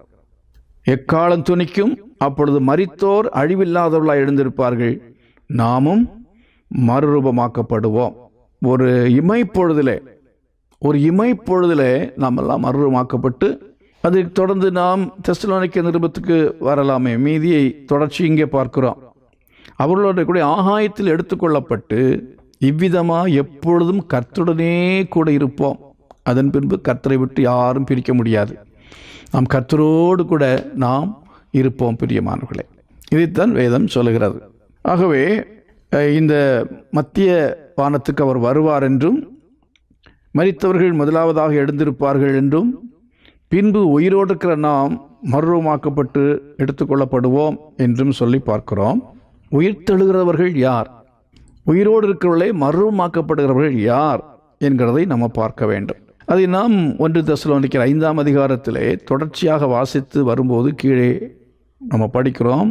எக்காலம் துணிக்கும், அப்பொழுது மரித்தோர் அழிவில்லாதவர்களாய் எழுந்திருப்பார்கள், நாமும் மறுரூபமாக்கப்படுவோம். ஒரு இமைப்பொழுதிலே நாம் எல்லாம் மறுரூபமாக்கப்பட்டு அதை தொடர்ந்து நாம் தெசலோனிக்க நிருபத்துக்கு வரலாமே. மீதியை தொடர்ச்சி இங்கே பார்க்கிறோம். அவர்களோட கூட ஆகாயத்தில் எடுத்துக்கொள்ளப்பட்டு இவ்விதமாக எப்பொழுதும் கர்த்தருடனே கூட இருப்போம். அதன் பின்பு கர்த்தரை விட்டு யாரும் பிரிக்க முடியாது. நாம் கர்த்தரோடு கூட நாம் இருப்போம் பிரியமானவர்களே. இதைத்தான் வேதம் சொல்லுகிறது. ஆகவே இந்த மத்திய வானத்துக்கு அவர் வருவார் என்றும், மரித்தவர்கள் முதலாவதாக எழுந்திருப்பார்கள் என்றும், பின்பு உயிரோடு இருக்கிற நாம் மறுரூபமாக்கப்பட்டு எடுத்துக்கொள்ளப்படுவோம் என்றும் சொல்லி பார்க்கிறோம். உயிர்த்தெழுகிறவர்கள் யார், உயிரோடு இருக்கிறவர்களே மறுரூபமாக்கப்படுகிறவர்கள் யார் என்கிறதை நம்ம பார்க்க வேண்டும். அதை நாம் 1 தெசலோனிக்கர் 5ஆம் அதிகாரத்திலே தொடர்ச்சியாக வாசித்து வரும்போது கீழே நம்ம படிக்கிறோம்.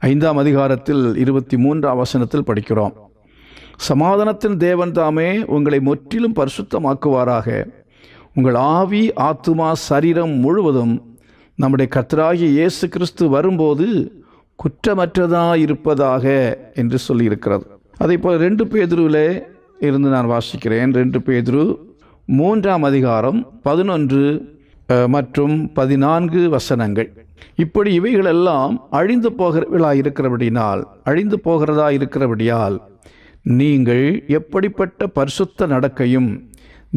5ஆம் அதிகாரத்தில் 23ஆம் வசனத்தில் படிக்கிறோம். சமாதானத்தின் தேவன் தாமே உங்களை முற்றிலும் பரிசுத்தமாக்குவாராக. உங்கள் ஆவி, ஆத்துமா, சரீரம் முழுவதும் நம்முடைய கர்த்தராகிய இயேசு கிறிஸ்து வரும்போது குற்றமற்றதாயிருப்பதாக என்று சொல்லியிருக்கிறது. அதே போல் 2 பேதுருவிலே இருந்து நான் வாசிக்கிறேன். 2 பேதுரு 3ஆம் அதிகாரம் 11 மற்றும் 14 வசனங்கள். இப்படி இவைகளெல்லாம் அழிந்து போகிறதா இருக்கிறபடியால் நீங்கள் எப்படிப்பட்ட பரிசுத்த நடக்கையும்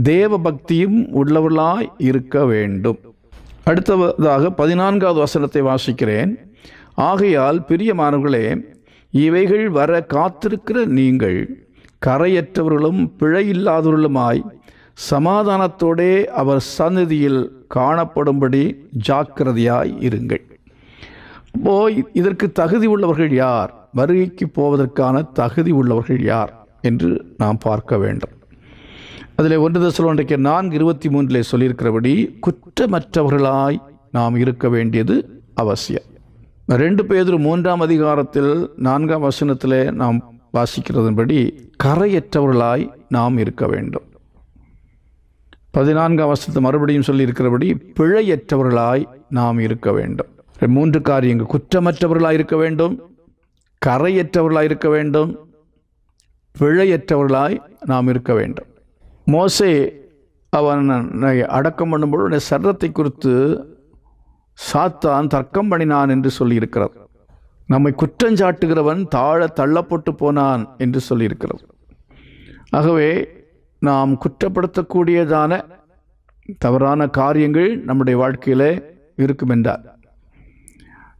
தேவ பக்தியும் உள்ளவர்களாய் இருக்க வேண்டும். அடுத்ததாக 14வது வசனத்தை வாசிக்கிறேன். ஆகையால் பிரியமானவர்களே, இவைகள் வர காத்திருக்கிற நீங்கள் கரையற்றவர்களும் பிழையில்லாதவர்களுமாய் சமாதானத்தோடே அவர் சந்நிதியில் காணப்படும்படி ஜாக்கிரதையாய் இருங்கள். இதற்கு தகுதி உள்ளவர்கள் யார், வருகைக்கு போவதற்கான தகுதி உள்ளவர்கள் யார் என்று நாம் பார்க்க வேண்டும். அதில் 1 தெசலோனிக்கர் 4:23 சொல்லியிருக்கிறபடி குற்றமற்றவர்களாய் நாம் இருக்க வேண்டியது அவசியம். 2 பேதுரு 3ஆம் அதிகாரத்தில் 4ஆம் வசனத்திலே நாம் வாசிக்கிறதன்படி கரையற்றவர்களாய் நாம் இருக்க வேண்டும். 14ஆம் வசனத்தை மறுபடியும் சொல்லியிருக்கிறபடி பிழையற்றவர்களாய் நாம் இருக்க வேண்டும். 3 காரியங்கள்: குற்றமற்றவர்களாய் இருக்க வேண்டும், கரையற்றவர்களாய் இருக்க வேண்டும், பிழையற்றவர்களாய் நாம் இருக்க வேண்டும். மோசே அவனை அடக்கம் பண்ணும்போது சரீரத்தை குறித்து சாத்தான் தர்க்கம் பண்ணினான் என்று சொல்லியிருக்கிறது. நம்மை குற்றஞ்சாட்டுகிறவன் தாழ தள்ளப்பட்டு போனான் என்று சொல்லியிருக்கிறது. ஆகவே நாம் குற்றப்படுத்தக்கூடியதான தவறான காரியங்கள் நம்முடைய வாழ்க்கையில் இருக்கும் என்றார்.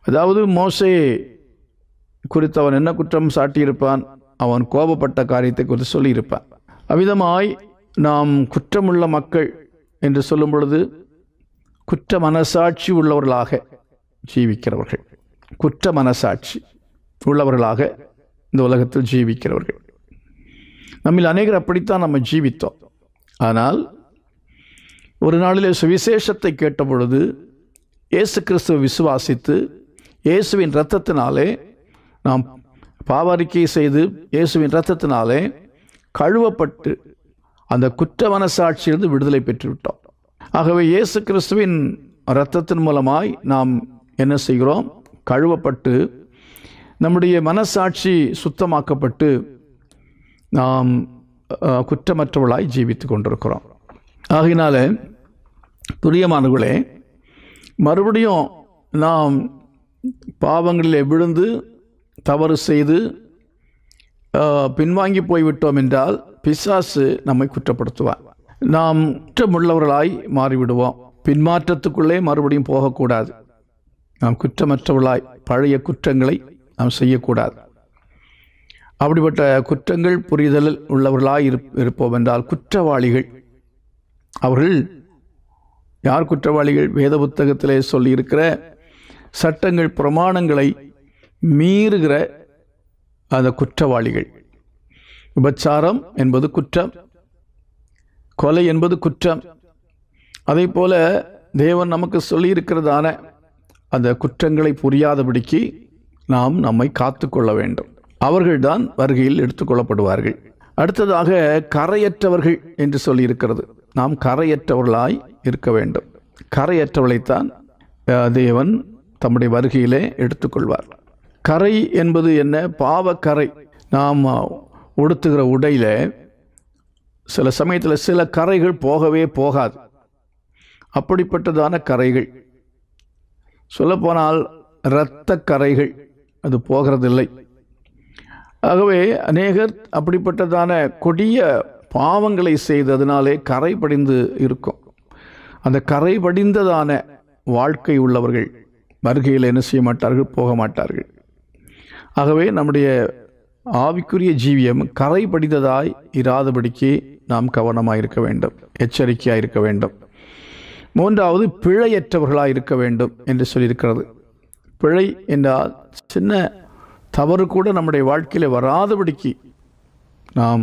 அதாவது மோசே குறித்து அவன் என்ன குற்றம் சாட்டியிருப்பான், அவன் கோபப்பட்ட காரியத்தை குறித்து சொல்லியிருப்பான். அவ்விதமாய் நாம் குற்றமுள்ள மக்கள் என்று சொல்லும் பொழுது குற்ற மனசாட்சி உள்ளவர்களாக ஜீவிக்கிறவர்கள், குற்ற மனசாட்சி உள்ளவர்களாக இந்த உலகத்தில் ஜீவிக்கிறவர்கள். நம்மில் அநேகர் அப்படித்தான் நம்ம ஜீவித்தோம். ஆனால் ஒரு நாளிலே சுவிசேஷத்தை கேட்ட பொழுது இயேசு கிறிஸ்துவை விசுவாசித்து இயேசுவின் இரத்தத்தினாலே நாம் பாவறிக்கை செய்து இயேசுவின் இரத்தத்தினாலே கழுவப்பட்டு அந்த குற்ற மனசாட்சியிலிருந்து விடுதலை பெற்றுவிட்டோம். ஆகவே இயேசு கிறிஸ்துவின் இரத்தத்தின் மூலமாய் நாம் என்ன செய்கிறோம்? கழுவப்பட்டு நம்முடைய மனசாட்சி சுத்தமாக்கப்பட்டு நாம் குற்றமற்றவர்களாய் ஜீவித்து கொண்டிருக்கிறோம். ஆகையினால பிரியமானவர்களே, மறுபடியும் நாம் பாவங்களிலே விழுந்து தவறு செய்து பின்வாங்கி போய்விட்டோம் என்றால் பிசாசு நம்மை குற்றப்படுத்துவார். நாம் குற்றமுள்ளவர்களாய் மாறிவிடுவோம். பின்மாற்றத்துக்குள்ளே மறுபடியும் போகக்கூடாது. நாம் குற்றமற்றவர்களாய் பழைய குற்றங்களை நாம் செய்யக்கூடாது. அப்படிப்பட்ட குற்றங்கள் புரிதலில் உள்ளவர்களாய் இருப்போம் என்றால் குற்றவாளிகள். அவர்கள் யார் குற்றவாளிகள்? வேத புத்தகத்திலே சொல்லியிருக்கிற சட்டங்கள் பிரமாணங்களை மீறுகிற அந்த குற்றவாளிகள். விபச்சாரம் என்பது குற்றம், கொலை என்பது குற்றம். அதே போல தேவன் நமக்கு சொல்லியிருக்கிறதான அந்த குற்றங்களை புரியாதபடிக்கு நாம் நம்மை காத்து கொள்ள வேண்டும். அவர்கள்தான் வருகையில் எடுத்துக்கொள்ளப்படுவார்கள். அடுத்ததாக கரையற்றவர்கள் என்று சொல்லியிருக்கிறது. நாம் கரையற்றவர்களாய் இருக்க வேண்டும். கரையற்றவளைத்தான் தேவன் தம்முடைய வருகையிலே எடுத்துக்கொள்வார். கரை என்பது என்ன? பாவக்கரை. நாம் உடுத்துகிற உடையில சில சமயத்தில் சில கரைகள் போகவே போகாது. அப்படிப்பட்டதான கரைகள், சொல்லப்போனால் இரத்த கரைகள், அது போகிறதில்லை. ஆகவே அநேகர் அப்படிப்பட்டதான கொடிய பாவங்களை செய்ததினாலே கரை படிந்து இருக்கும். அந்த கரை படிந்ததான வாழ்க்கை உள்ளவர்கள் வருகையில் என்ன செய்ய மாட்டார்கள், போக மாட்டார்கள். ஆகவே நம்முடைய ஆவிக்குரிய ஜீவியம் கரை படிந்ததாய் இராதபடிக்கு நாம் கவனமாக இருக்க வேண்டும், எச்சரிக்கையாக இருக்க வேண்டும். மூன்றாவது, பிழையற்றவர்களாக இருக்க வேண்டும் என்று சொல்லியிருக்கிறது. பிழை என்றால் சின்ன தவறு கூட நம்முடைய வாழ்க்கையில் வராதபடிக்கு நாம்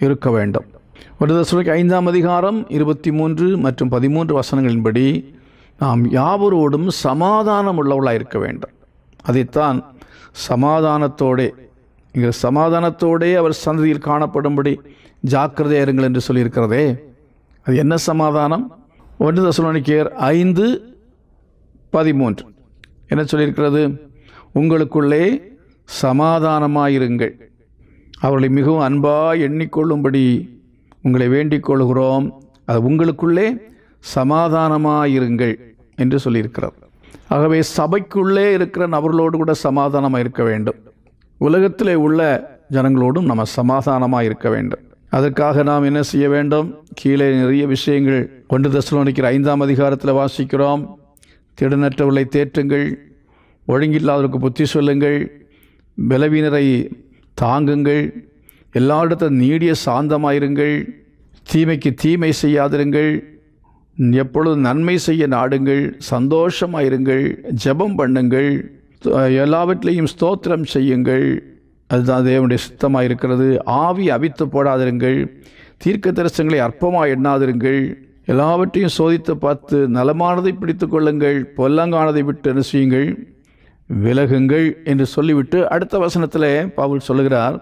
இருக்க வேண்டும். 1 தெசலோனிக்கேயர் 5ஆம் அதிகாரம் 23 மற்றும் 13 வசனங்களின்படி நாம் யாவரோடும் சமாதானம் உள்ளவர்களாக இருக்க வேண்டும். அதைத்தான் சமாதானத்தோடே, இங்கே சமாதானத்தோடே அவர் சந்ததியில் காணப்படும்படி ஜாக்கிரதையாக இருங்கள் என்று சொல்லியிருக்கிறதே, அது என்ன சமாதானம்? 1 தெசலோனிக்கேயர் 5:13 என்ன சொல்லியிருக்கிறது? உங்களுக்குள்ளே சமாதானமாயிருங்கள், அவர்களை மிகவும் அன்பாய் எண்ணிக்கொள்ளும்படி உங்களை வேண்டிக் கொள்கிறோம். அது உங்களுக்குள்ளே சமாதானமாயிருங்கள் என்று சொல்லியிருக்கிறார். ஆகவே சபைக்குள்ளே இருக்கிற நபர்களோடு கூட சமாதானமாக இருக்க வேண்டும். உலகத்திலே உள்ள ஜனங்களோடும் நம்ம சமாதானமாக இருக்க வேண்டும். அதற்காக நாம் என்ன செய்ய வேண்டும்? கீழே நிறைய விஷயங்கள் 1 தெசலோனிக்கேயர் 5ஆம் அதிகாரத்தில் வாசிக்கிறோம். திடனற்றவர்களை தேற்றுங்கள், ஒழுங்கில்லாதவருக்கு புத்தி சொல்லுங்கள், பலவீனரை தாங்குங்கள், எல்லா இடத்துல நீடிய சாந்தமாயிருங்கள், தீமைக்கு தீமை செய்யாதிருங்கள், எப்பொழுதும் நன்மை செய்ய நாடுங்கள், சந்தோஷமாயிருங்கள், ஜெபம் பண்ணுங்கள், எல்லாவற்றிலையும் ஸ்தோத்திரம் செய்யுங்கள், அதுதான் தேவனுடைய சித்தமாக இருக்கிறது. ஆவி அவித்து போடாதிருங்கள், தீர்க்க தரிசனங்களை அற்பமாக எண்ணாதிருங்கள், எல்லாவற்றையும் சோதித்து பார்த்து நலமானதை பிடித்து கொள்ளுங்கள், பொல்லாங்கானதை விட்டு என்ன செய்யுங்கள், விலகுங்கள் என்று சொல்லிவிட்டு அடுத்த வசனத்தில் பவுல் சொல்லுகிறார்,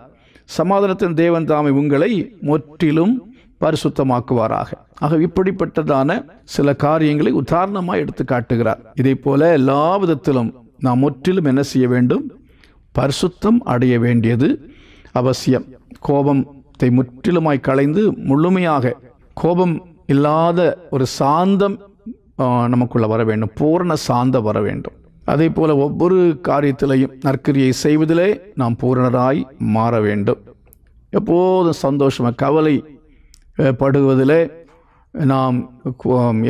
சமாதானத்தின் தேவன் தாமே உங்களை முற்றிலும் பரிசுத்தமாக்குவாராக. ஆக இப்படிப்பட்டதான சில காரியங்களை உதாரணமாக எடுத்து காட்டுகிறார். இதை போல எல்லா விதத்திலும் நாம் முற்றிலும் என்ன செய்ய வேண்டும்? பரிசுத்தம் அடைய வேண்டியது அவசியம். கோபத்தை முற்றிலுமாய் களைந்து முழுமையாக கோபம் இல்லாத ஒரு சாந்தம் நமக்குள்ள வர வேண்டும், பூரண சாந்தம் வர வேண்டும். அதே போல ஒவ்வொரு காரியத்திலையும் நற்கிரியை செய்வதிலே நாம் பூரணராய் மாற வேண்டும். எப்போதும் சந்தோஷமாக கவலைப்படுவதிலே நாம்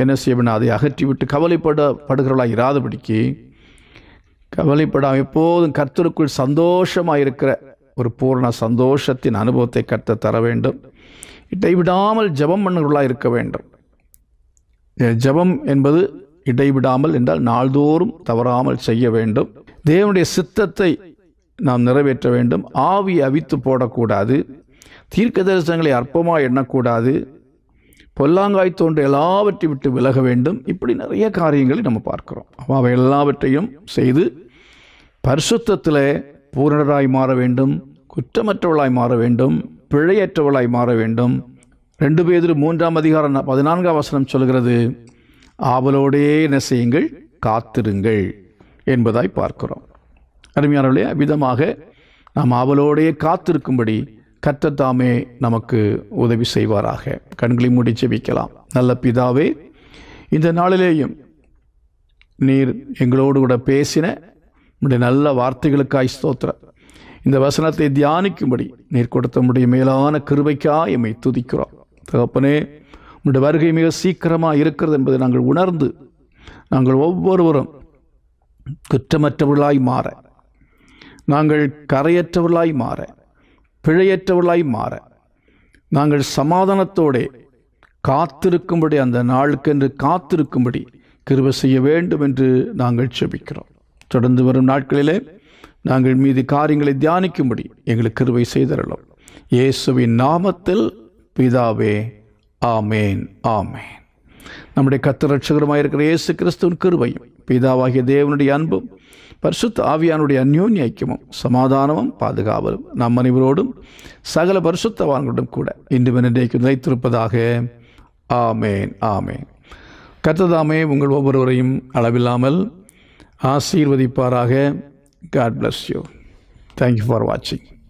என்ன செய்ய வேண்டும்? அதை அகற்றிவிட்டு கவலைப்படுகிறவர்களாக இராதபடிக்கு கவலைப்படாமல் எப்போதும் கர்த்தருக்குள் சந்தோஷமாக இருக்கிற ஒரு பூரண சந்தோஷத்தின் அனுபவத்தை கர்த்தர் தர வேண்டும். இடைவிடாமல் ஜெபம் பண்ணுகிறவர்களாக இருக்க வேண்டும். ஜெபம் என்பது இடைவிடாமல் என்றால் நாள்தோறும் தவறாமல் செய்ய வேண்டும். தேவனுடைய சித்தத்தை நாம் நிறைவேற்ற வேண்டும். ஆவி அவித்து போடக்கூடாது, தீர்க்க தரிசனங்களை அற்பமாக எண்ணக்கூடாது, பொல்லாங்காய் தோன்ற எல்லாவற்றை விட்டு விலக வேண்டும். இப்படி நிறைய காரியங்களை நம்ம பார்க்கிறோம். அவை எல்லாவற்றையும் செய்து பரிசுத்தத்தில் பூரணராய் மாற வேண்டும், குற்றமற்றவளாய் மாற வேண்டும், பிழையற்றவளாய் மாற வேண்டும். 2 பேதுரு 3ஆம் அதிகாரம் 14ஆம் வசனம் சொல்கிறது, ஆவலோடே என்ன செய்யுங்கள், காத்திருங்கள் என்பதாய் பார்க்கிறோம். அருமையானவர்களே, விதமாக நாம் ஆவலோடே காத்திருக்கும்படி கர்த்தர் தாமே நமக்கு உதவி செய்வாராக. கண்களை மூடி ஜெபிக்கலாம். நல்ல பிதாவே, இந்த நாளிலேயும் நீர் எங்களோடு கூட பேசின உடைய நல்ல வார்த்தைகளுக்காய் ஸ்தோத்திரம். இந்த வசனத்தை தியானிக்கும்படி நீர் கொடுத்த உடைய மேலான கிருபைக்காய் எம்மை துதிக்கிறோம். தகப்பனே, உடைய வருகை மிக சீக்கிரமாக இருக்கிறது என்பதை நாங்கள் உணர்ந்து நாங்கள் ஒவ்வொருவரும் குற்றமற்றவர்களாய் மாற, நாங்கள் கரையற்றவர்களாய் மாற, பிழையற்றவர்களாய் மாற, நாங்கள் சமாதானத்தோடு காத்திருக்கும்படி, அந்த நாளுக்கென்று காத்திருக்கும்படி கிருபை செய்ய வேண்டும் என்று நாங்கள் ஜெபிக்கிறோம். தொடர்ந்து வரும் நாட்களிலே நாங்கள் மீது காரியங்களை தியானிக்கும்படி எங்களுக்கு கிருபை செய்தருளும். இயேசுவின் நாமத்தில் பிதாவே, ஆமேன், ஆமேன். நம்முடைய கர்த்தர் இரட்சகருமாய் இருக்கிற இயேசு கிறிஸ்துவின் கிருபையும் பிதாவாகிய தேவனுடைய அன்பும் பரிசுத்த ஆவியானுடைய அந்யோன்ய ஐக்கியமும் சமாதானமும் பாதுகாவலும் நம் அனைவரோடும் சகல பரிசுத்தவான்களுடன் கூட இன்று இன்றைக்கு நிலைத்திருப்பதாக. ஆமேன், ஆமேன். கர்த்தர் தாமே உங்கள் ஒவ்வொருவரையும் அளவில்லாமல் ஆசீர்வதிப்பாராக. God bless you. Thank you for watching.